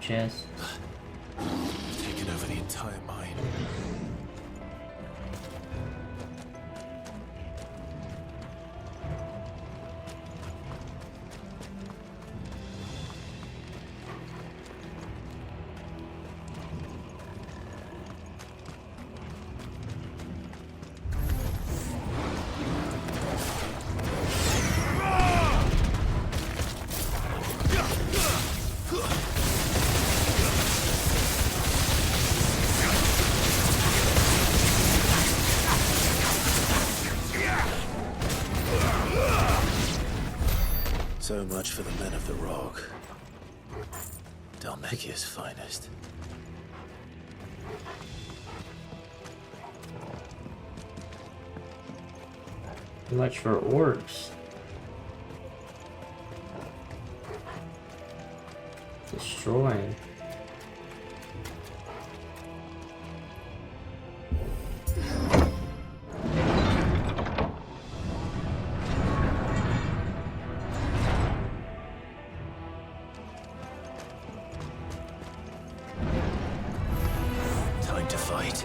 Chest. We've taken over the entire mine. So much for the men of the rock. Dhalmekia's finest. Too much for orcs. Destroying. Time to fight.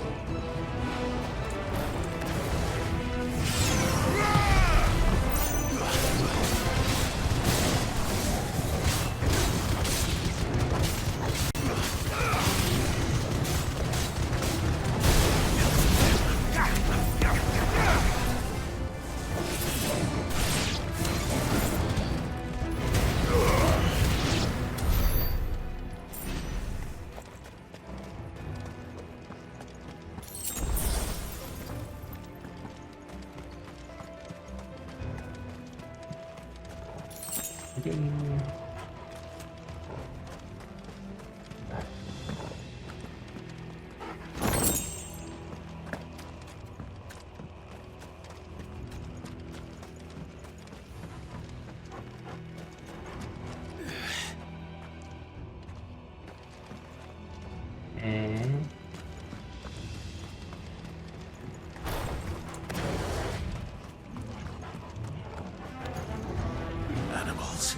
Animals,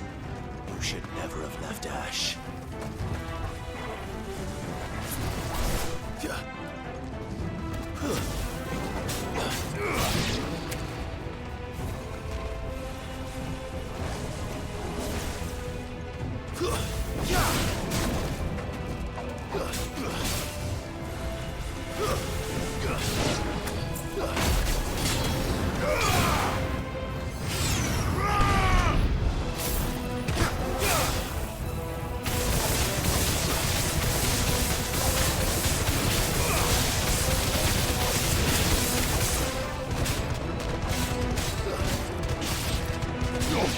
you should never have left Ash.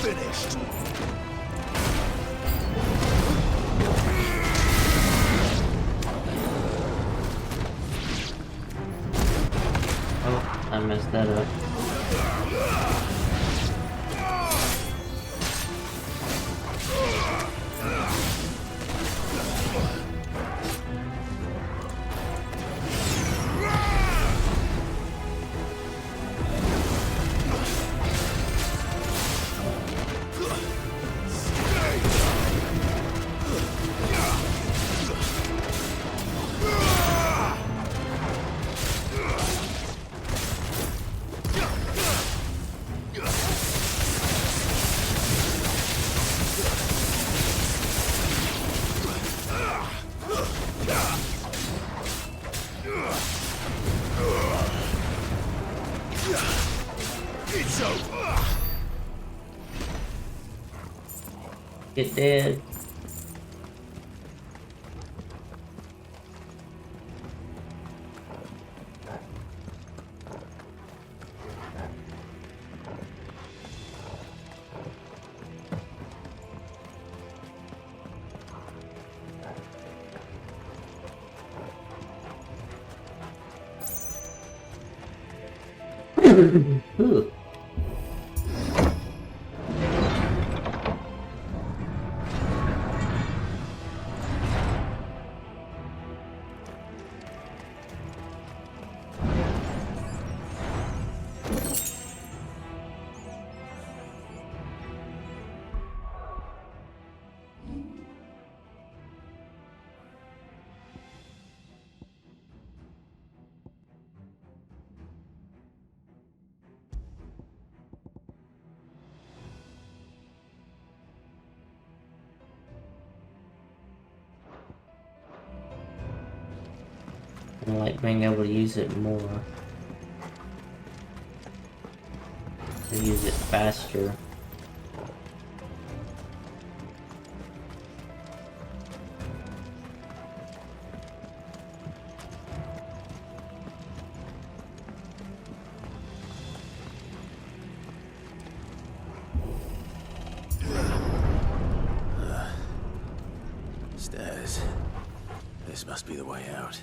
Finished. Oh, I messed that up. It's over. Get dead. Ooh. I like being able to use it more. To use it faster. Stairs. must be the way out.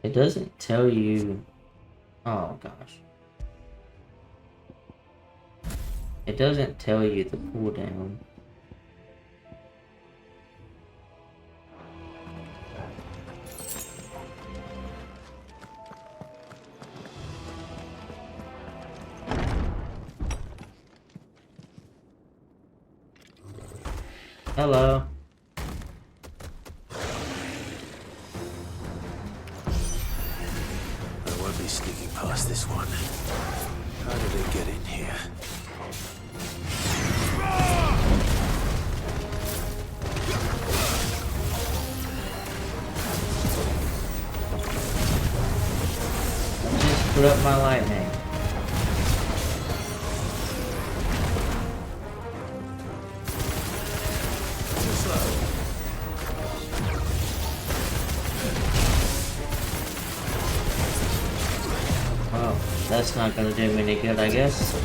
It doesn't tell you... Oh gosh. It doesn't tell you the cooldown. Hello. I won't be sneaking past this one. How did it get in here? Just put up my lightning. Well, that's not gonna do me any good, I guess.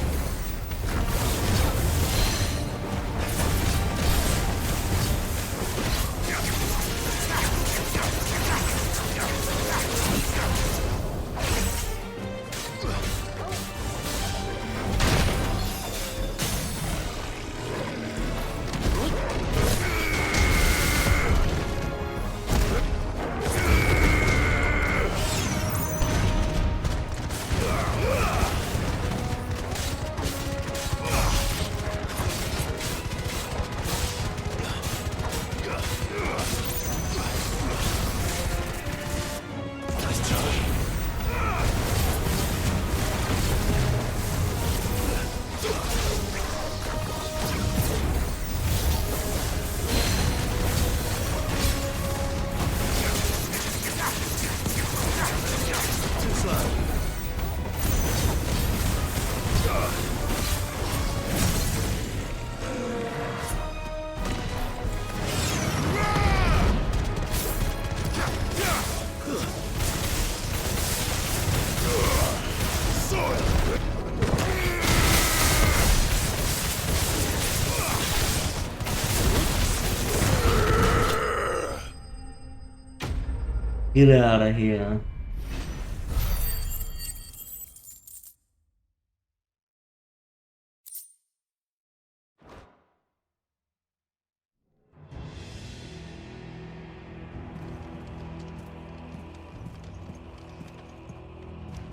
Get out of here.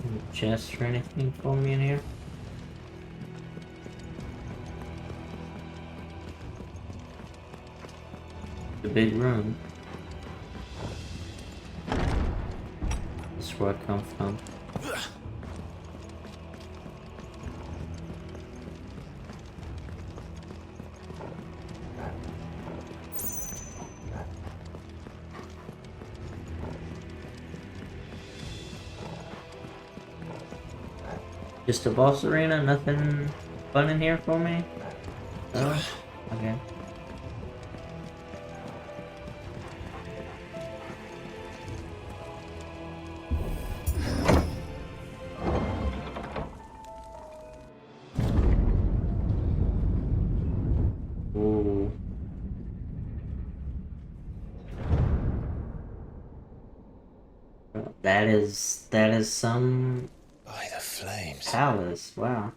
Any chests or anything for me in here? The big room. That's where I come from. Just a boss arena? Nothing fun in here for me? Oh, okay. Ooh. That is some By the flames. palace. Wow.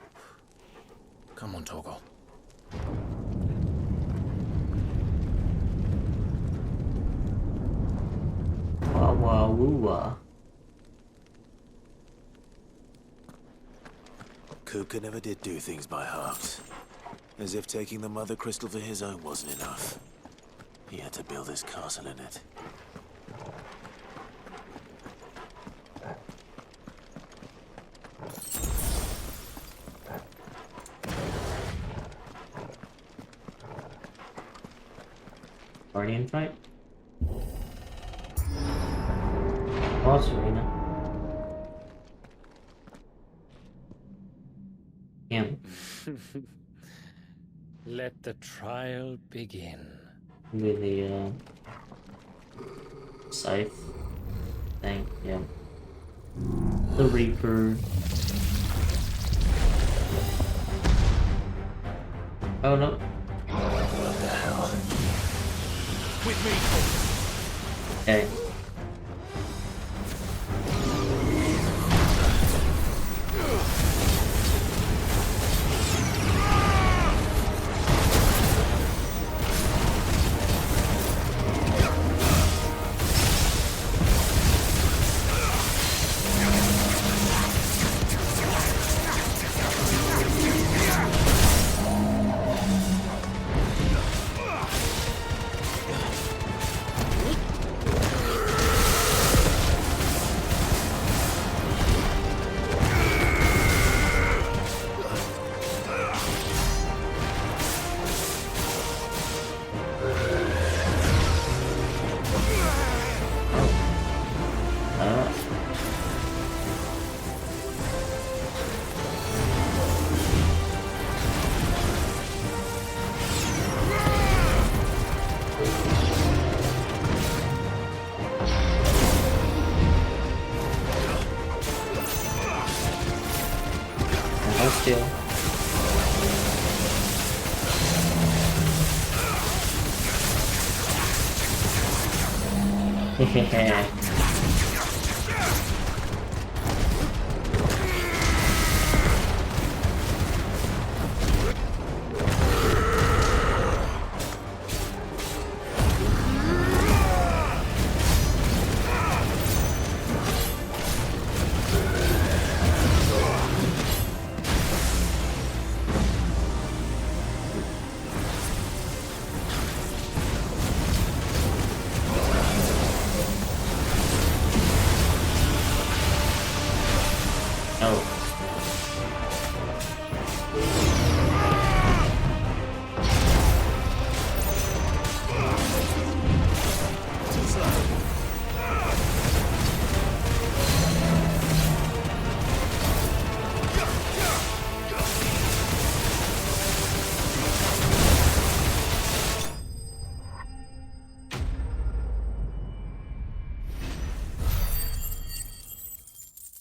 Come on, Torgal. Wah wah woo wah. Kupka never did do things by halves. As if taking the Mother Crystal for his own wasn't enough. He had to build his castle in it. Guardian fight? Boss arena. Let the trial begin. With the scythe thing, yeah. The Reaper. Oh no. What the hell? With me. Okay. Still. Hehehe.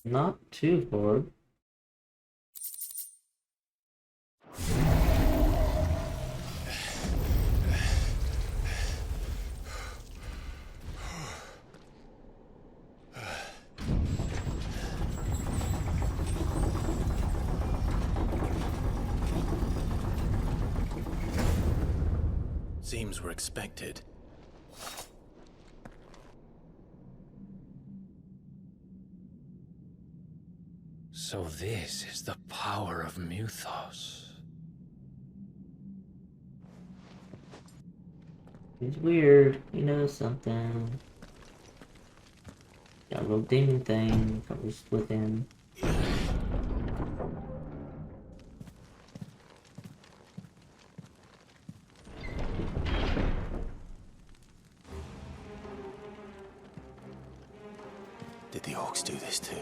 Not too hard. Seems we're expected. So this is the power of Muthos. He's weird. He knows something. Got a little demon thing comes with him. Did the orcs do this too?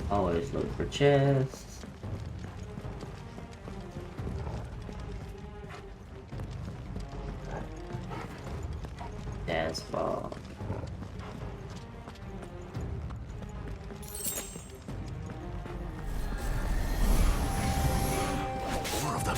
Always look for chests. That's ball. More of them.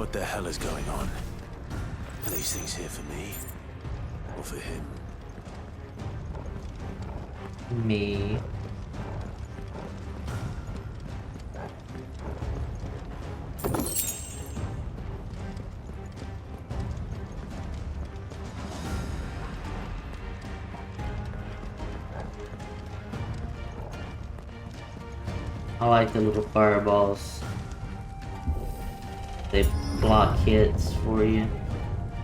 What the hell is going on? Are these things here for me? Or for him? Me. I like the little fireballs. They block hits for you.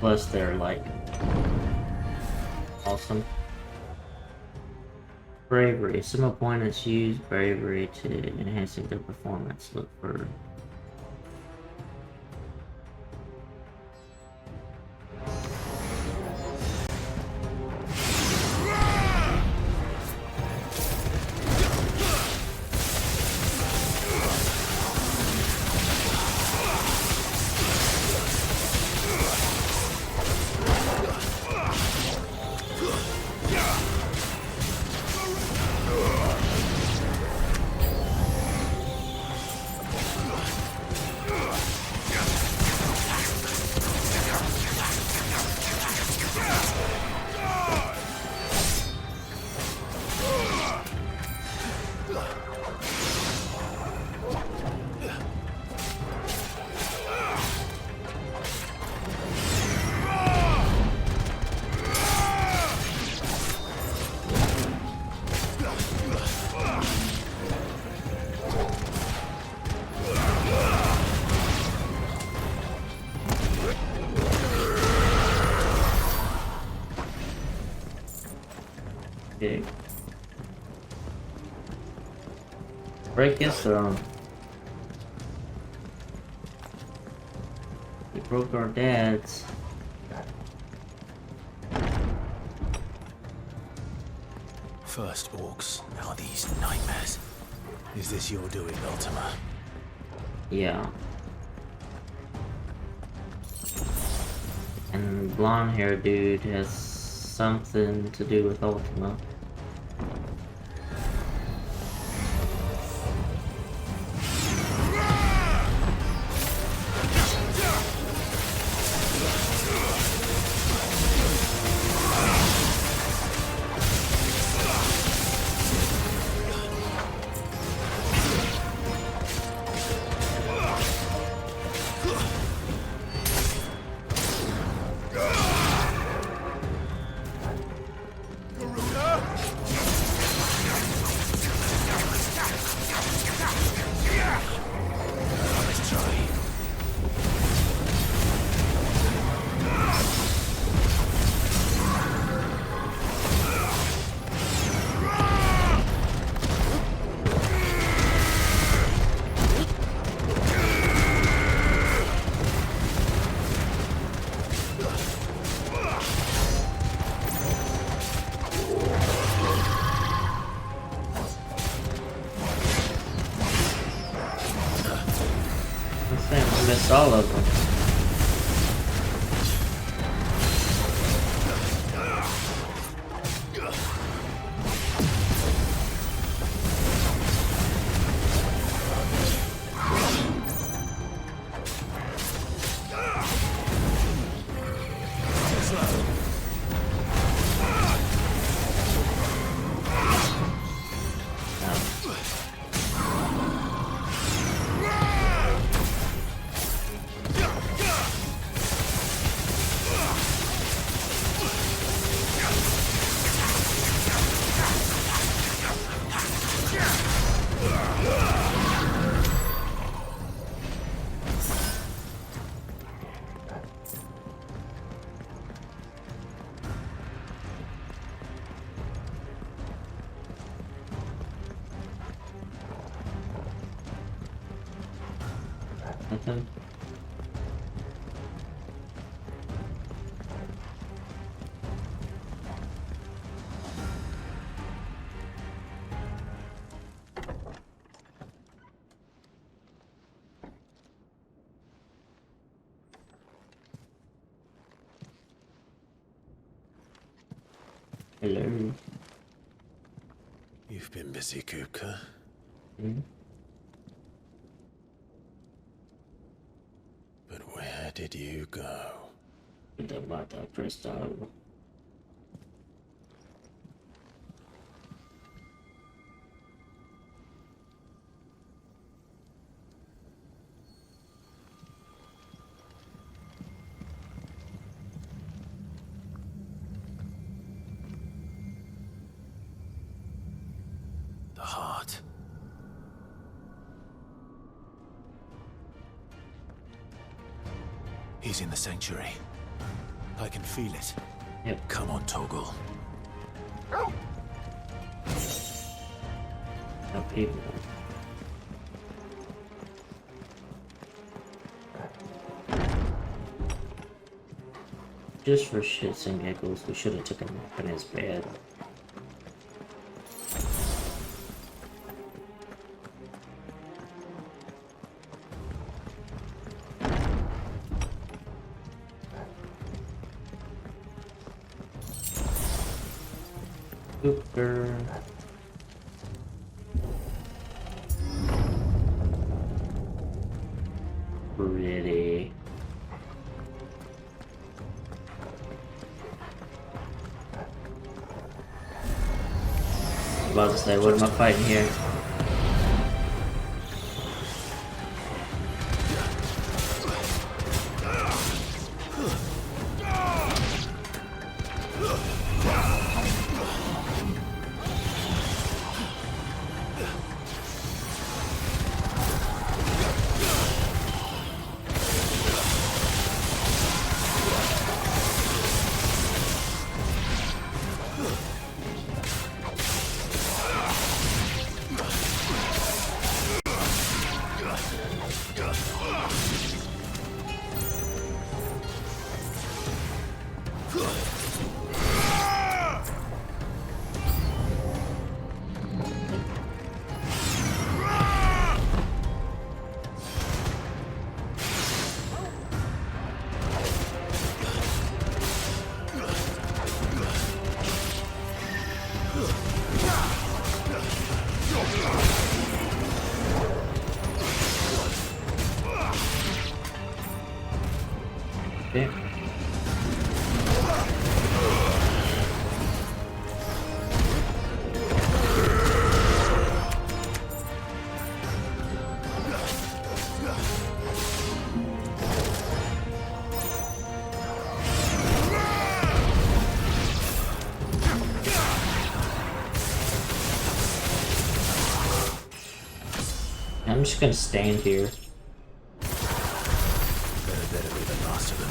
Plus they're like awesome. Bravery. Some opponents use bravery to enhancing their performance. Look for break his throne. We broke our dad's. First orcs, now these nightmares. Is this your doing, Ultima? Yeah. And blonde hair dude has something to do with Ultima. I missed all of them. Nothing. Hello. You've been busy, Kupka. Hmm? But where did you go? The water crystal. The heart. He's in the sanctuary. I can feel it. Yep. Come on, Toggle. No people. Just for shits and giggles, we should have taken him up in his bed. Cooper. Pretty. I was about to say, what am I fighting here? Okay. I'm just gonna stand here. Better be the last of them.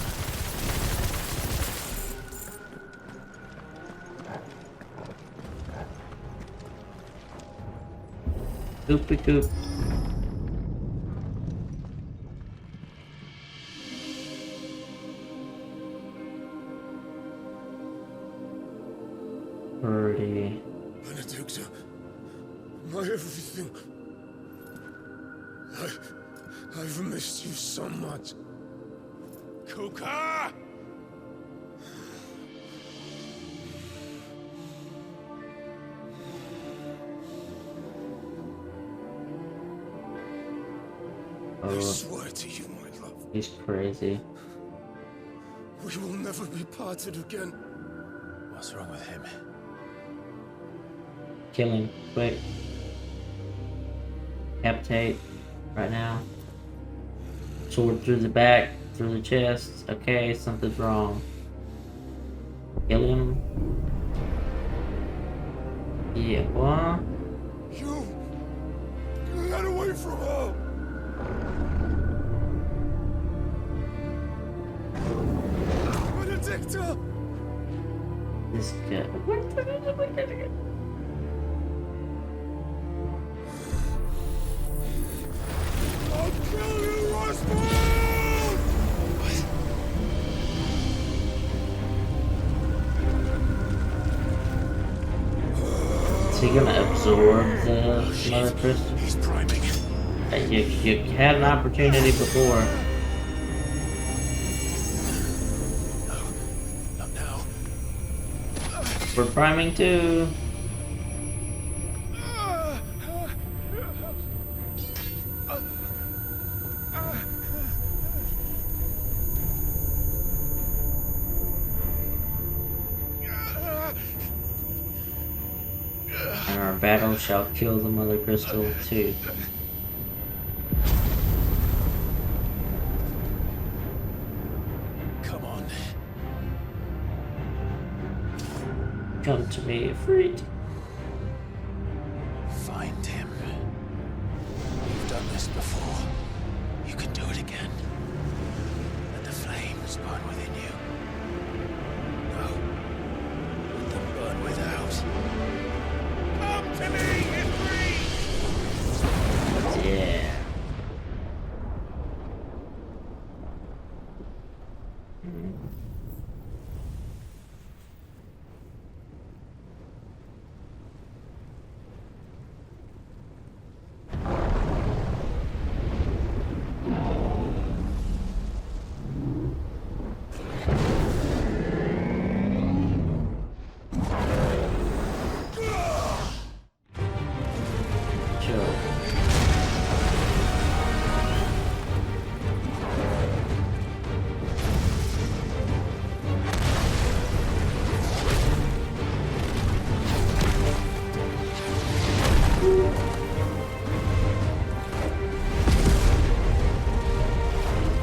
Koopy coop. Pretty. Benedicta, my everything. I've missed you so much. Kuka! I swear to you, my love. He's crazy. We will never be parted again. What's wrong with him? Kill him, quick. Decapitate, right now. Sword through the back, through the chest. Okay, something's wrong. Kill him. Yeah, what? You got away from her! Benedicta! This guy. I'll kill you, Rosberg! Is he gonna absorb the mother crystal? He's priming. You had an opportunity before. Not now. We're priming too. battle shall kill the mother crystal too. Come on. Come to me, Ifrit. Find him. You've done this before. You can do it again. Let the flames burn within you. No. Let them burn without. Come to me, Ifrit! Yeah.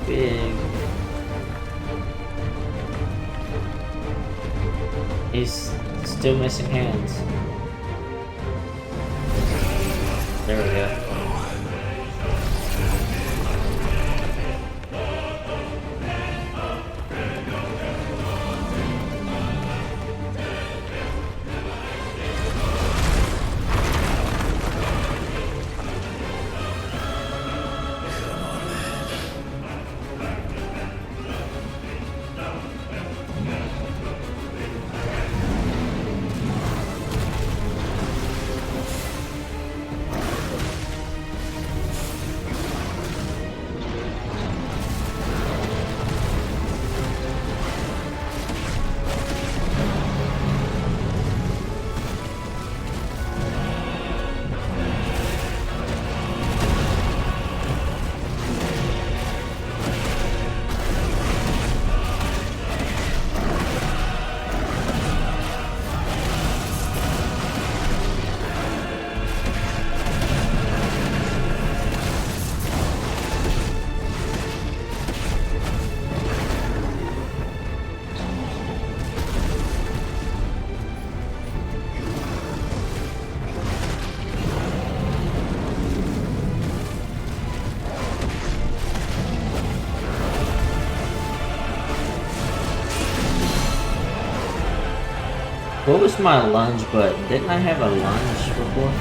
Big. He's still missing hands. There we go. What was my lunge button? Didn't I have a lunge before?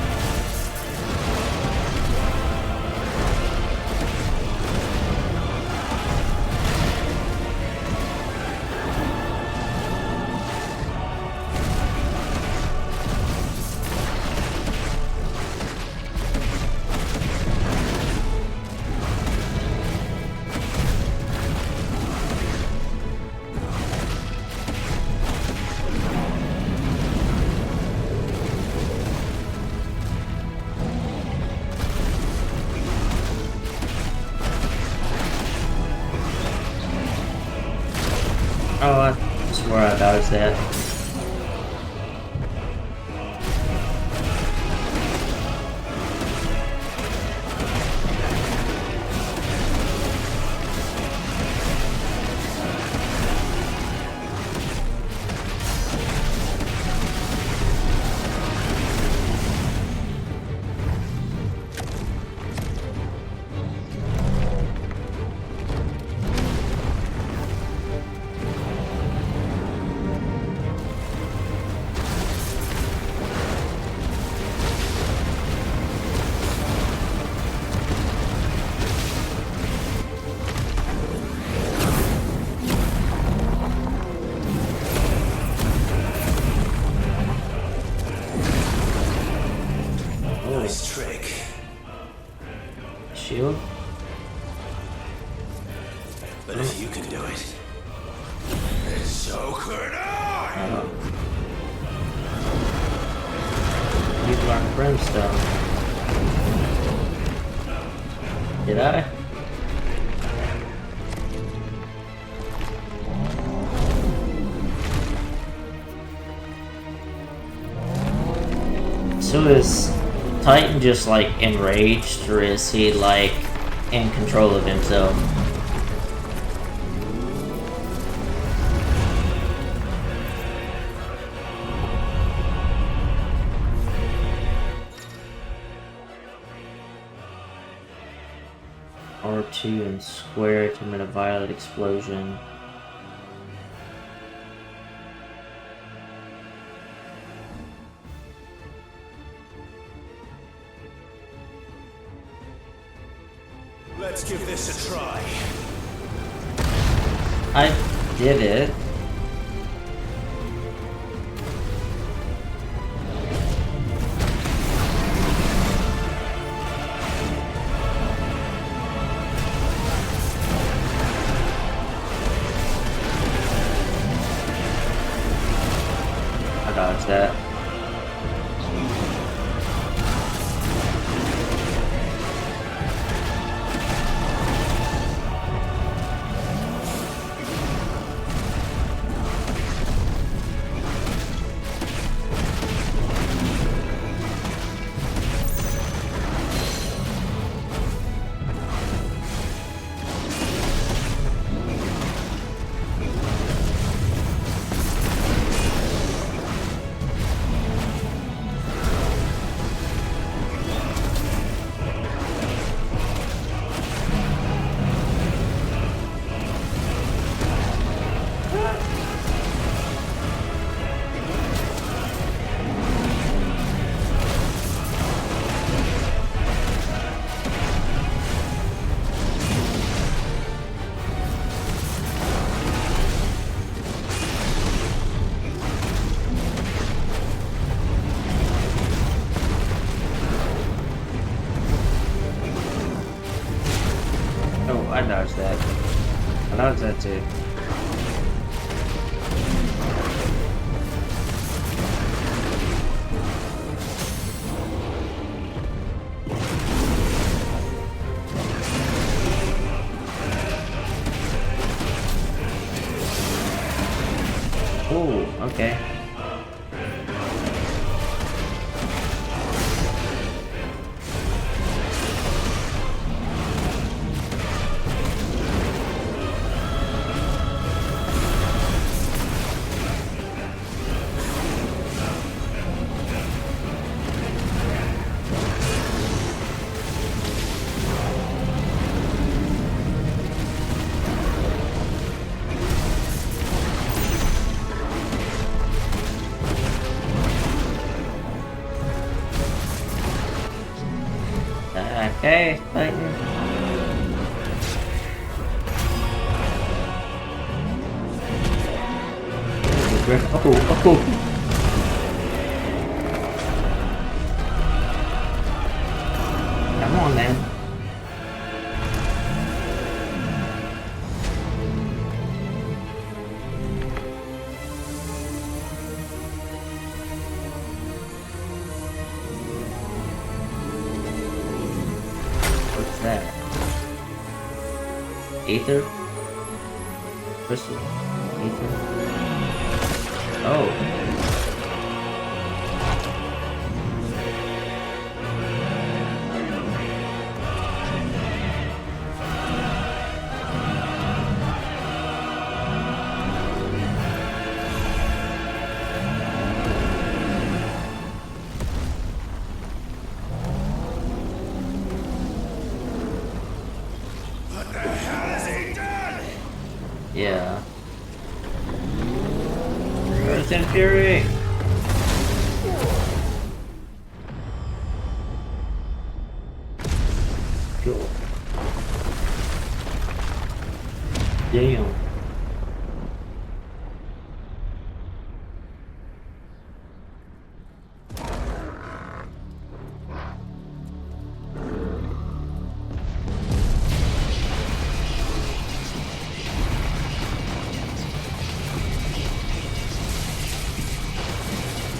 Oh, I swear I dodged that. Nice trick. Shield? But if you can do it, then so could I! You've learned brimstone. Did I? So is Titan just like enraged, or is he like in control of himself? R2 and square to emit a violet explosion. Let's give this a try. I did it. I dodged that. I dodged that. I dodged that too. Oh, okay. Okay, Titan. Oh. Come on, then. What's that? Aether? Crystal? Aether? Oh. Yeah. Earth and Fury! Cool. Damn.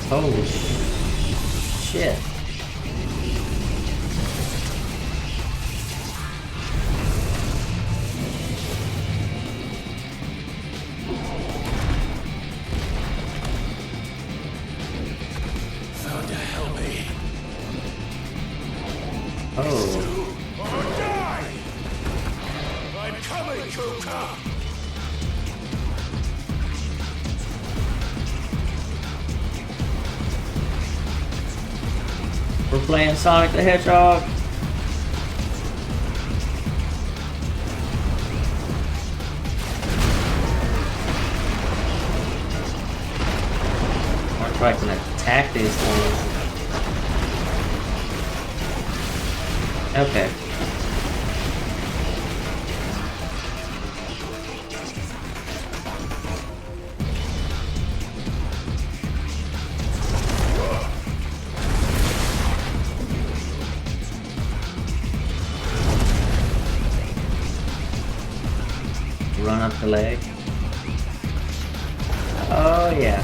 Holy shit. Thunder, help me. We're playing Sonic the Hedgehog. I wonder if I can attack these things. Okay. Run up the leg. Oh yeah.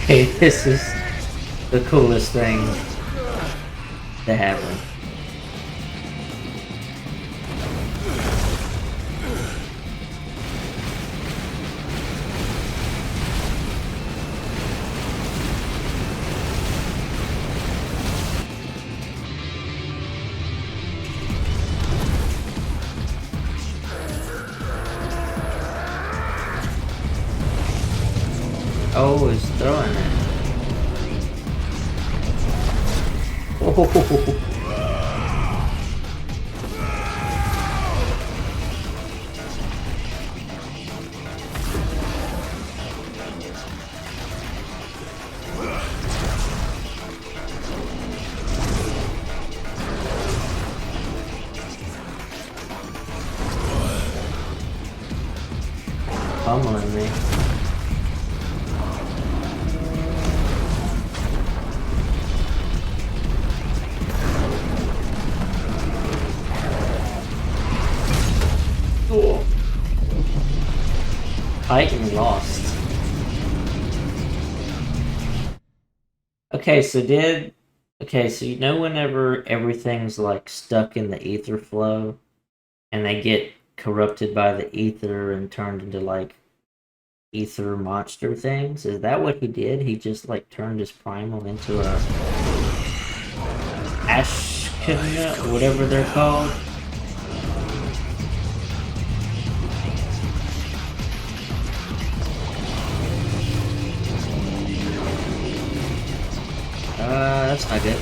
Hey, this is the coolest thing to happen. Oh, he's throwing it. Oh. Pummeling me. Titan Lost. Okay, so you know whenever everything's like stuck in the ether flow and they get corrupted by the ether and turned into like ether monster things? Is that what he did? He just like turned his primal into a Ashkana, whatever they're called. That's not good.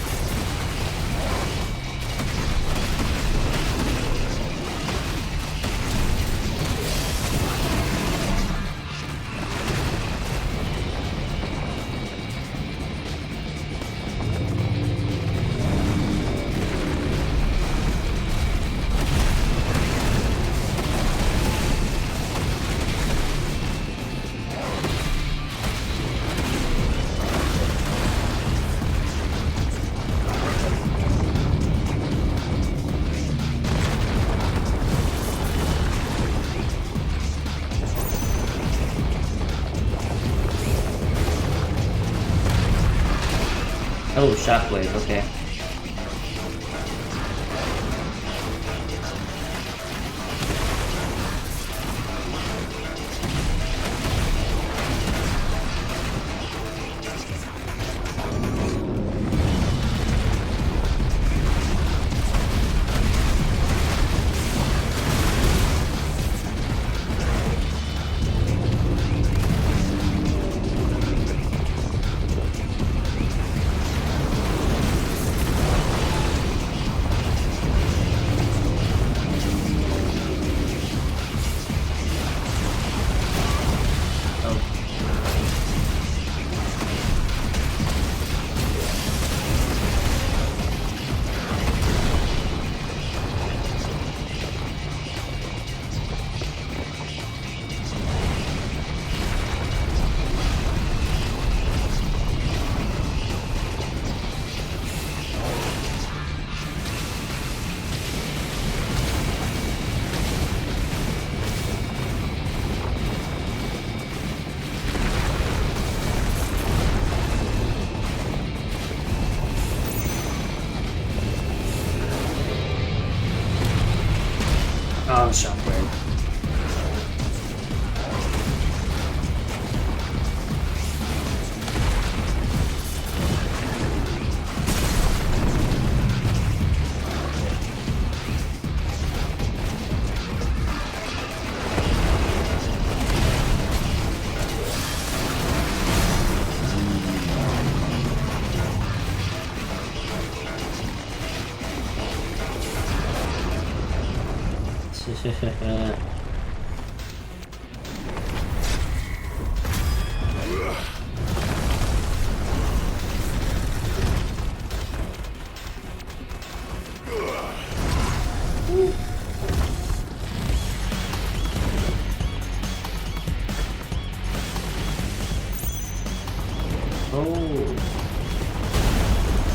Oh, shockwave, okay. Oh.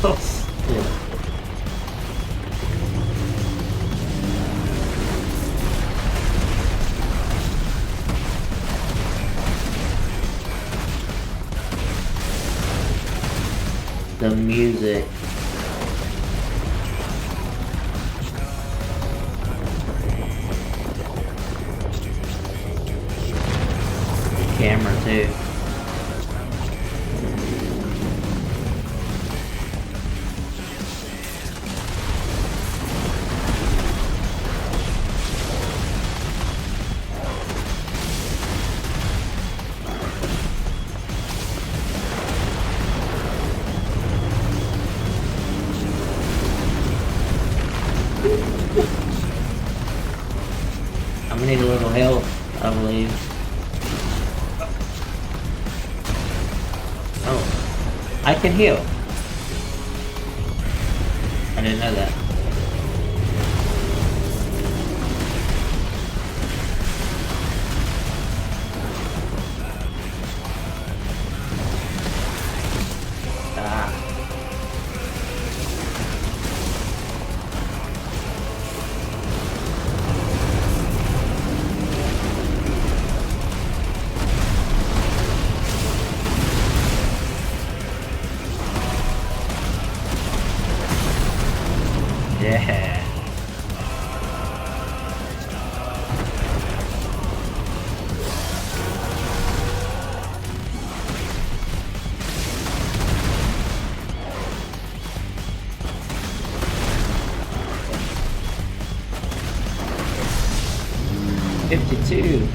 Oh, yeah. The music. The camera too. I'm gonna need a little help, I believe. Oh, I can heal. I didn't know that. Ah. Yeah. $52.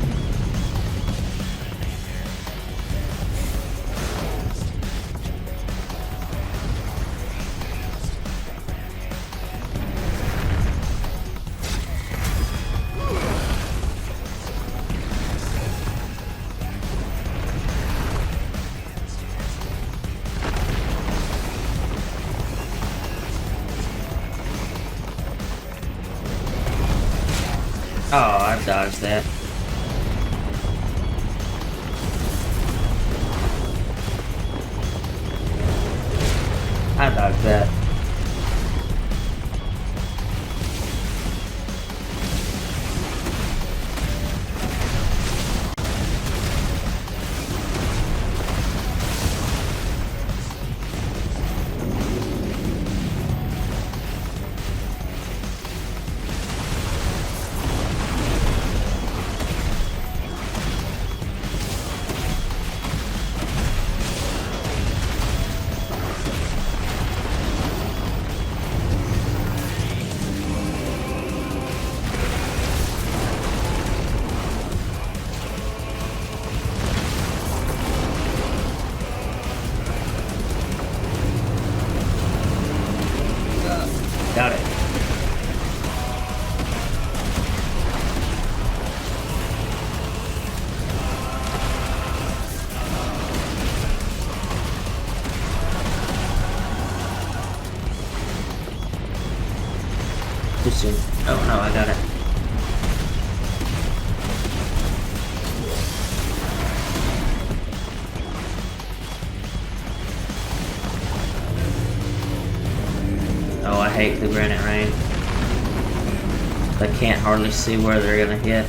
Oh, I dodged that. I dodged that. Got it. Too soon. Oh no, I got it. Oh, I hate the granite rain. I can't hardly see where they're gonna hit.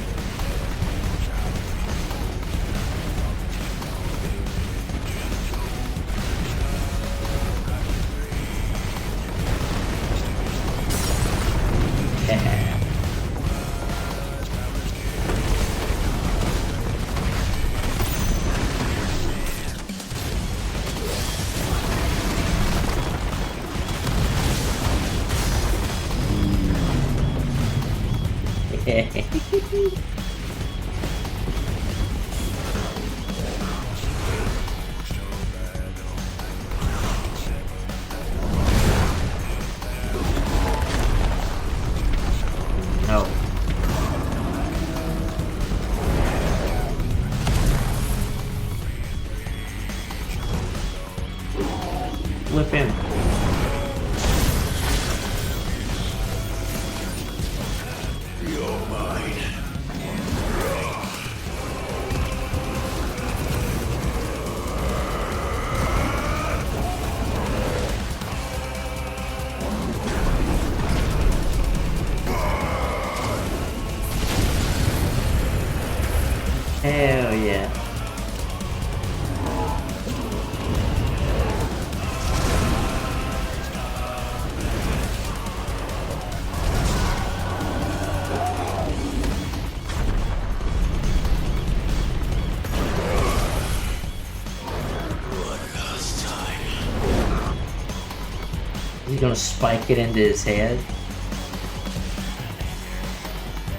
No. Flip him. You're mine. Hell yeah. Is he gonna spike it into his head?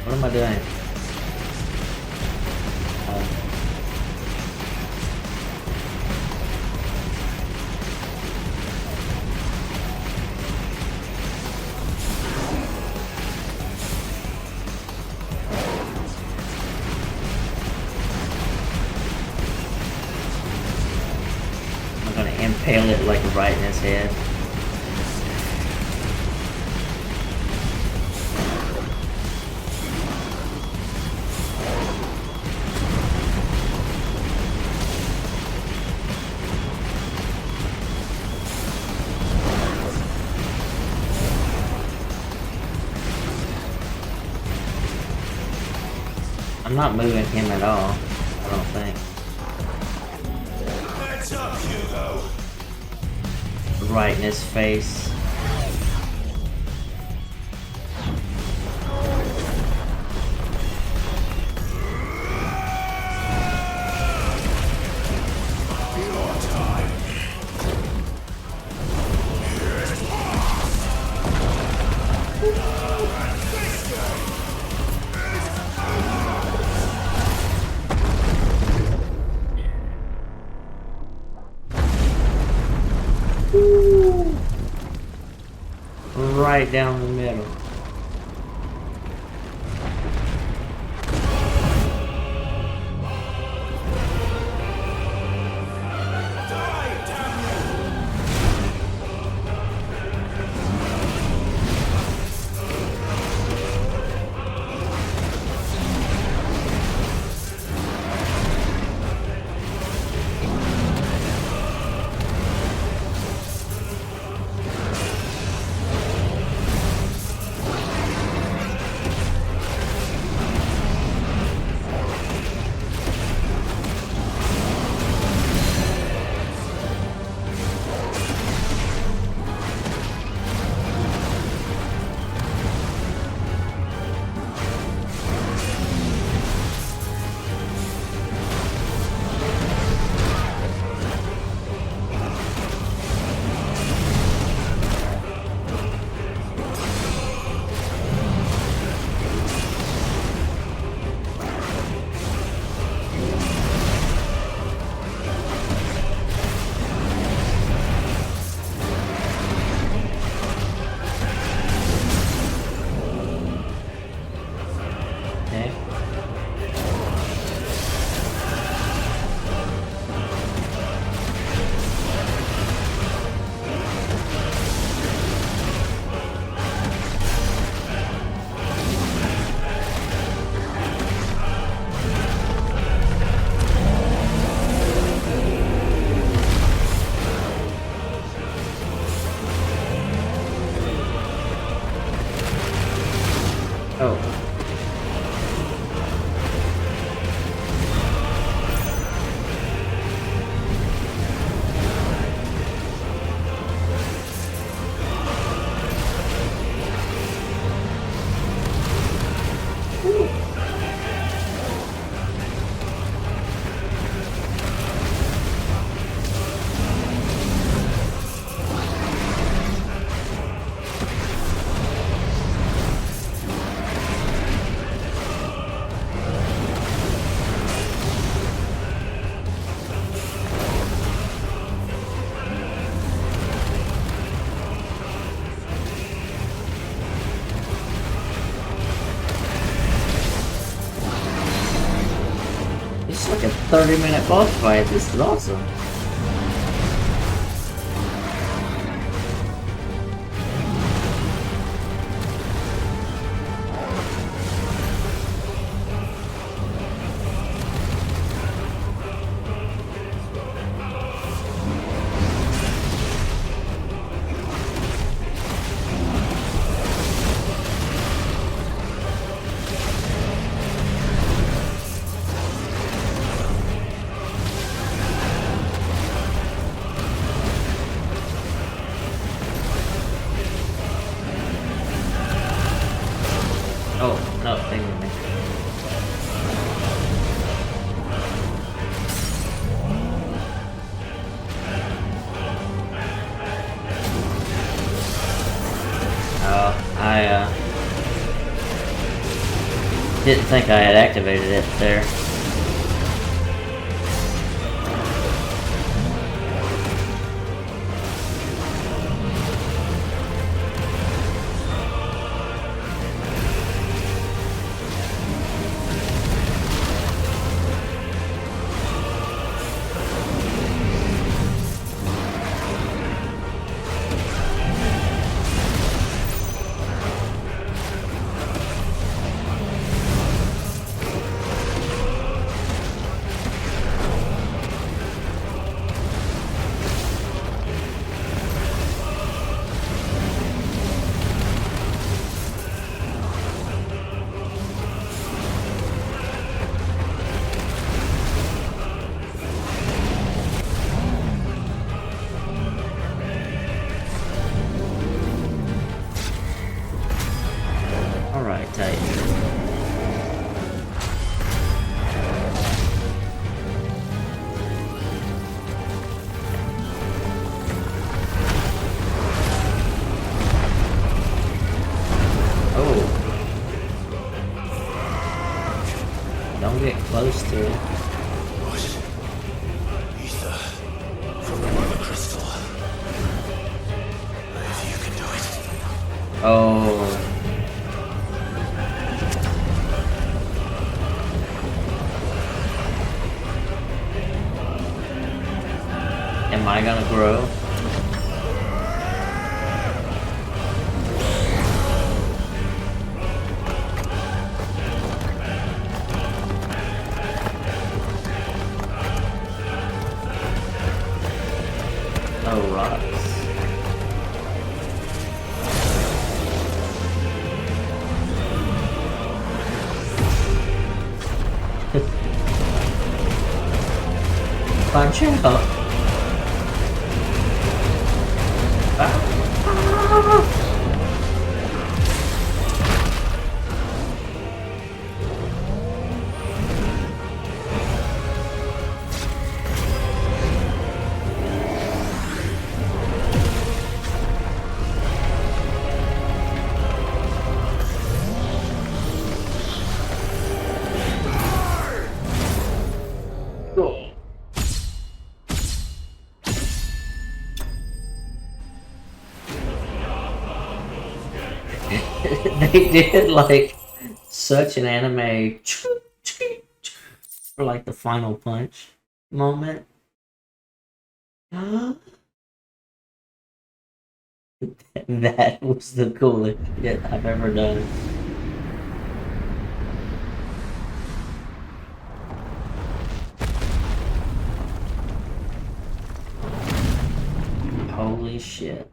What am I doing? I'm gonna impale it like right in his head. I'm not moving him at all, I don't think. Heads up, Hugo. Right in his face. Your time. Right down the middle. Oh. It's like a 30-minute boss fight. This is awesome. didn't think I had activated it there. Alright, Titan. Oh. Don't get close to it. Ether from the mother crystal. If you can do it. Oh. Am I gonna grow? Oh, rocks. Punch out. They did like such an anime for like the final punch moment. That was the coolest shit I've ever done. Holy shit.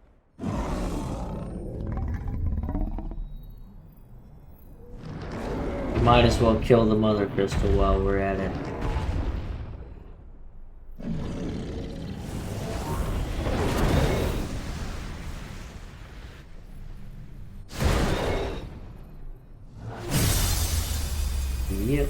Might as well kill the mother crystal while we're at it. Yep.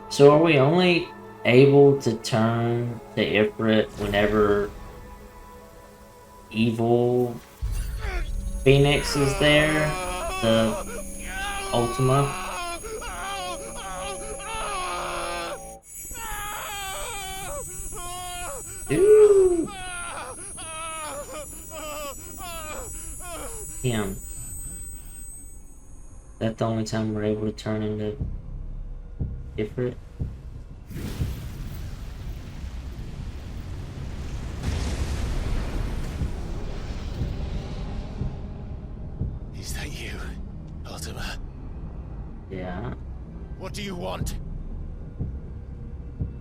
So are we only able to turn to Ifrit whenever evil Phoenix is there? The Ultima? Dude. Him. That's the only time we're able to turn into Ifrit. Is that you, Ultima? Yeah. What do you want?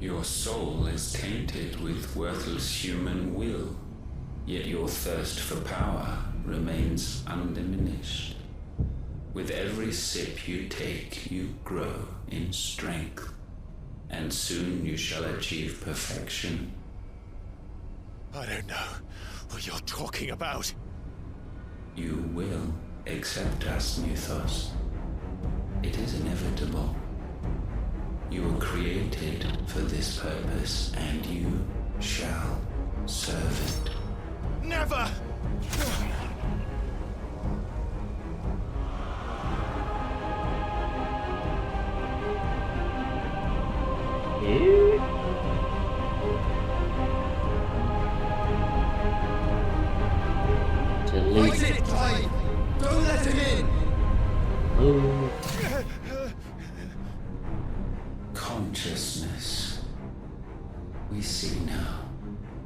Your soul is tainted with worthless human will, yet your thirst for power remains undiminished. With every sip you take, you grow in strength, and soon you shall achieve perfection. I don't know what you're talking about. You will. Accept us, Mythos. It is inevitable. You were created for this purpose, and you shall serve it. Never! Fight it, Clive! Don't let him in! Consciousness. We see now.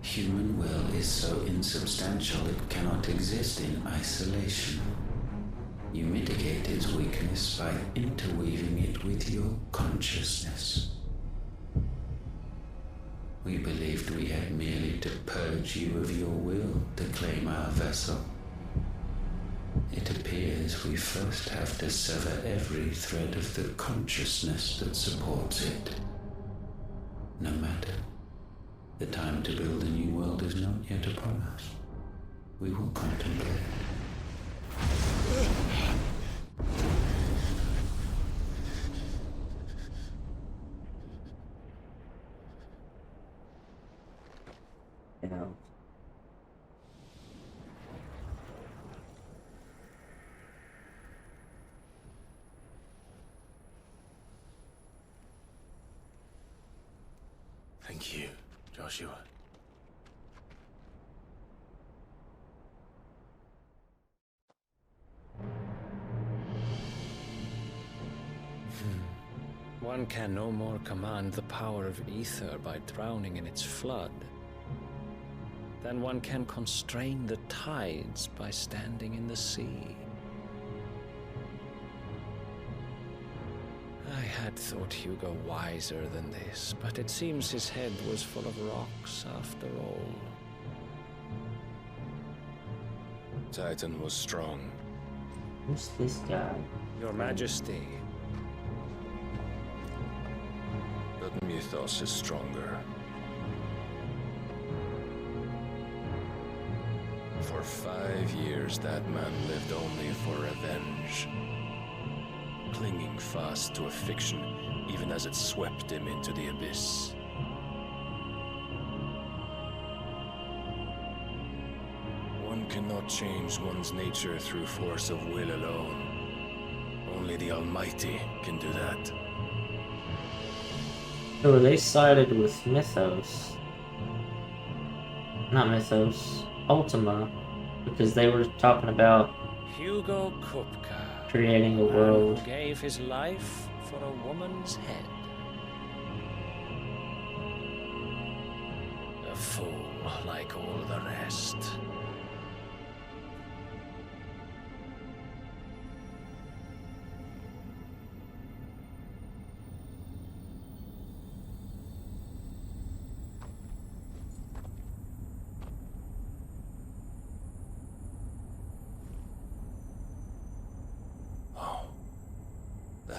Human will is so insubstantial it cannot exist in isolation. You mitigate its weakness by interweaving it with your consciousness. We believed we had merely to purge you of your will to claim our vessel. It appears we first have to sever every thread of the consciousness that supports it. No matter. The time to build a new world is not yet upon us. We will contemplate. Yeah. Thank you, Joshua. One can no more command the power of ether by drowning in its flood than one can constrain the tides by standing in the sea. I had thought Hugo wiser than this, but it seems his head was full of rocks after all. Titan was strong. Who's this guy? Your Majesty. But Mythos is stronger. For 5 years, that man lived only for revenge. Clinging fast to a fiction, even as it swept him into the abyss. One cannot change one's nature through force of will alone. Only the Almighty can do that. So they sided with Mythos. Not Mythos. Ultima. Because they were talking about Hugo Kupka. Creating a world. Who gave his life for a woman's head. A fool like all the rest.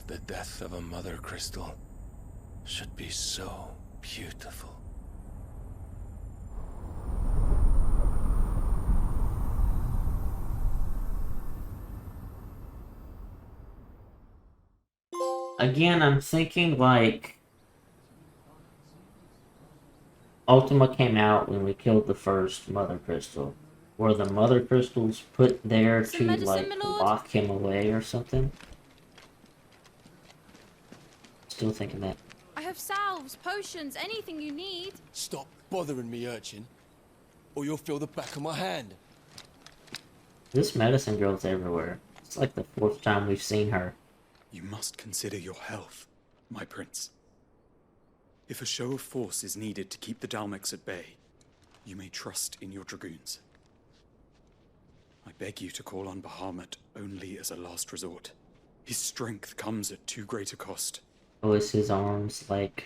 The death of a mother crystal should be so beautiful. Again, I'm thinking like Ultima came out when we killed the first mother crystal. Were the mother crystals put there to like lock him away or something? Still thinking that. I have salves, potions, anything you need. Stop bothering me, urchin, or you'll feel the back of my hand. This medicine girl's everywhere. It's like the 4th time we've seen her. You must consider your health, my prince. If a show of force is needed to keep the Dhalmekians at bay, you may trust in your dragoons. I beg you to call on Bahamut only as a last resort. His strength comes at too great a cost. Oh, is his arms like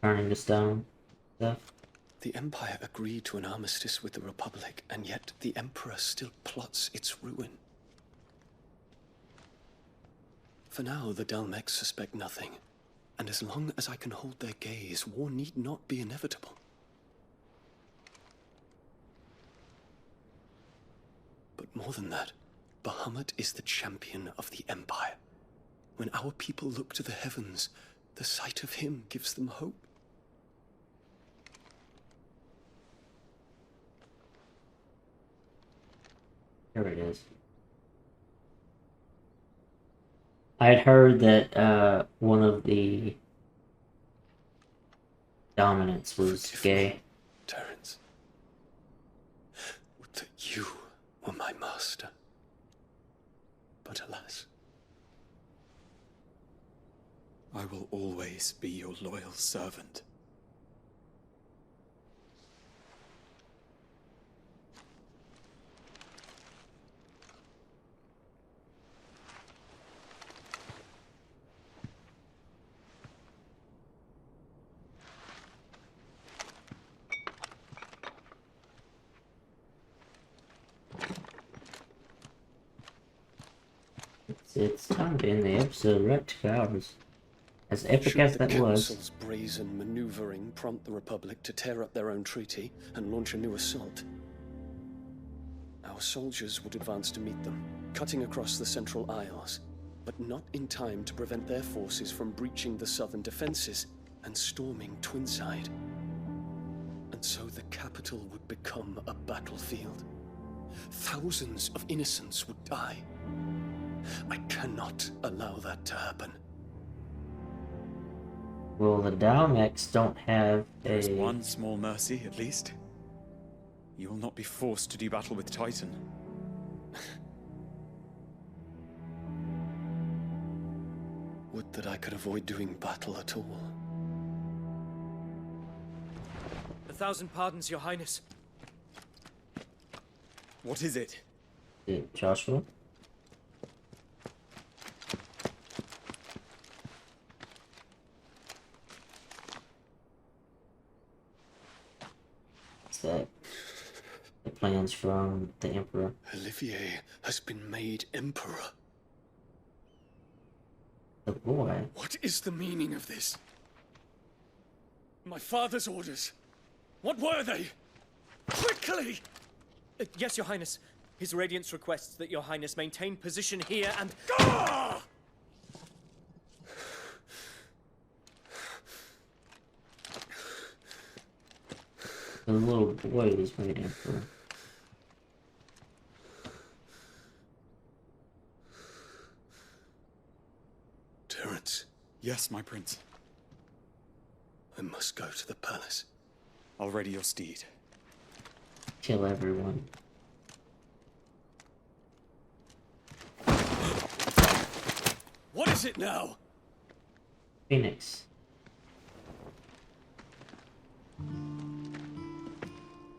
turning to stone stuff? The Empire agreed to an armistice with the Republic, and yet the Emperor still plots its ruin. For now, the Dhalmekians suspect nothing, and as long as I can hold their gaze, war need not be inevitable. But more than that, Bahamut is the champion of the Empire. When our people look to the heavens, the sight of him gives them hope. Here it is. I had heard that one of the dominants was gay. Terence. Would that you were my master. But alas. I will always be your loyal servant. It's time to end the episode right 2 hours. As epic as that was. Should the Council's brazen maneuvering prompt the Republic to tear up their own treaty and launch a new assault? Our soldiers would advance to meet them, cutting across the Central Isles, but not in time to prevent their forces from breaching the southern defenses and storming Twinside. And so the capital would become a battlefield. Thousands of innocents would die. I cannot allow that to happen. Well, the Dhalmekia don't have There's one small mercy, at least. You will not be forced to do battle with Titan. Would that I could avoid doing battle at all. 1,000 pardons, Your Highness. What is it? Joshua? That the plans from the Emperor. Olivier has been made Emperor. The boy? What is the meaning of this? My father's orders. What were they? Quickly! Yes, Your Highness. His Radiance requests that Your Highness maintain position here and... Ah! The little boy is made Emperor. Terence. Yes, my prince. I must go to the palace. I'll ready your steed. Kill everyone. What is it now? Phoenix.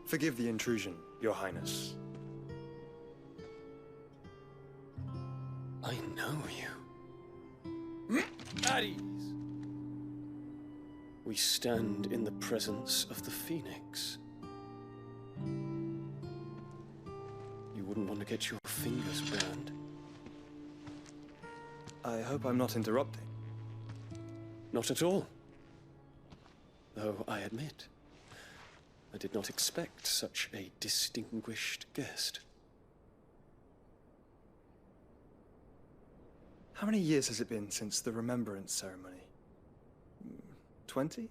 Forgive the intrusion, Your Highness. I know you. At ease. We stand in the presence of the Phoenix. You wouldn't want to get your fingers burned. I hope I'm not interrupting. Not at all. Though I admit, I did not expect such a distinguished guest. How many years has it been since the Remembrance ceremony? 20?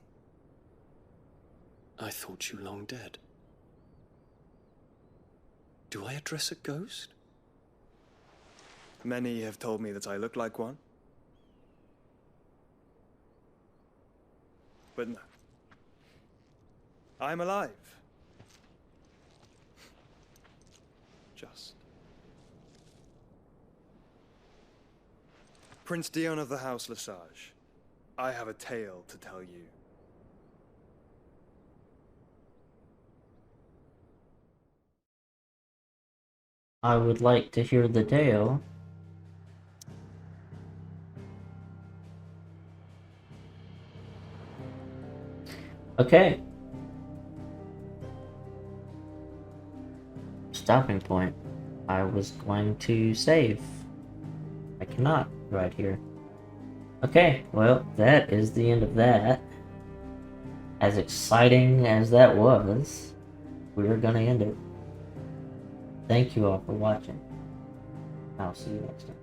I thought you long dead. Do I address a ghost? Many have told me that I look like one. But no. I'm alive. Just. Prince Dion of the House Lesage, I have a tale to tell you. I would like to hear the tale. Okay. Stopping point. I was going to save. I cannot right here. Okay, well, that is the end of that. As exciting as that was, we're gonna end it. Thank you all for watching. I'll see you next time.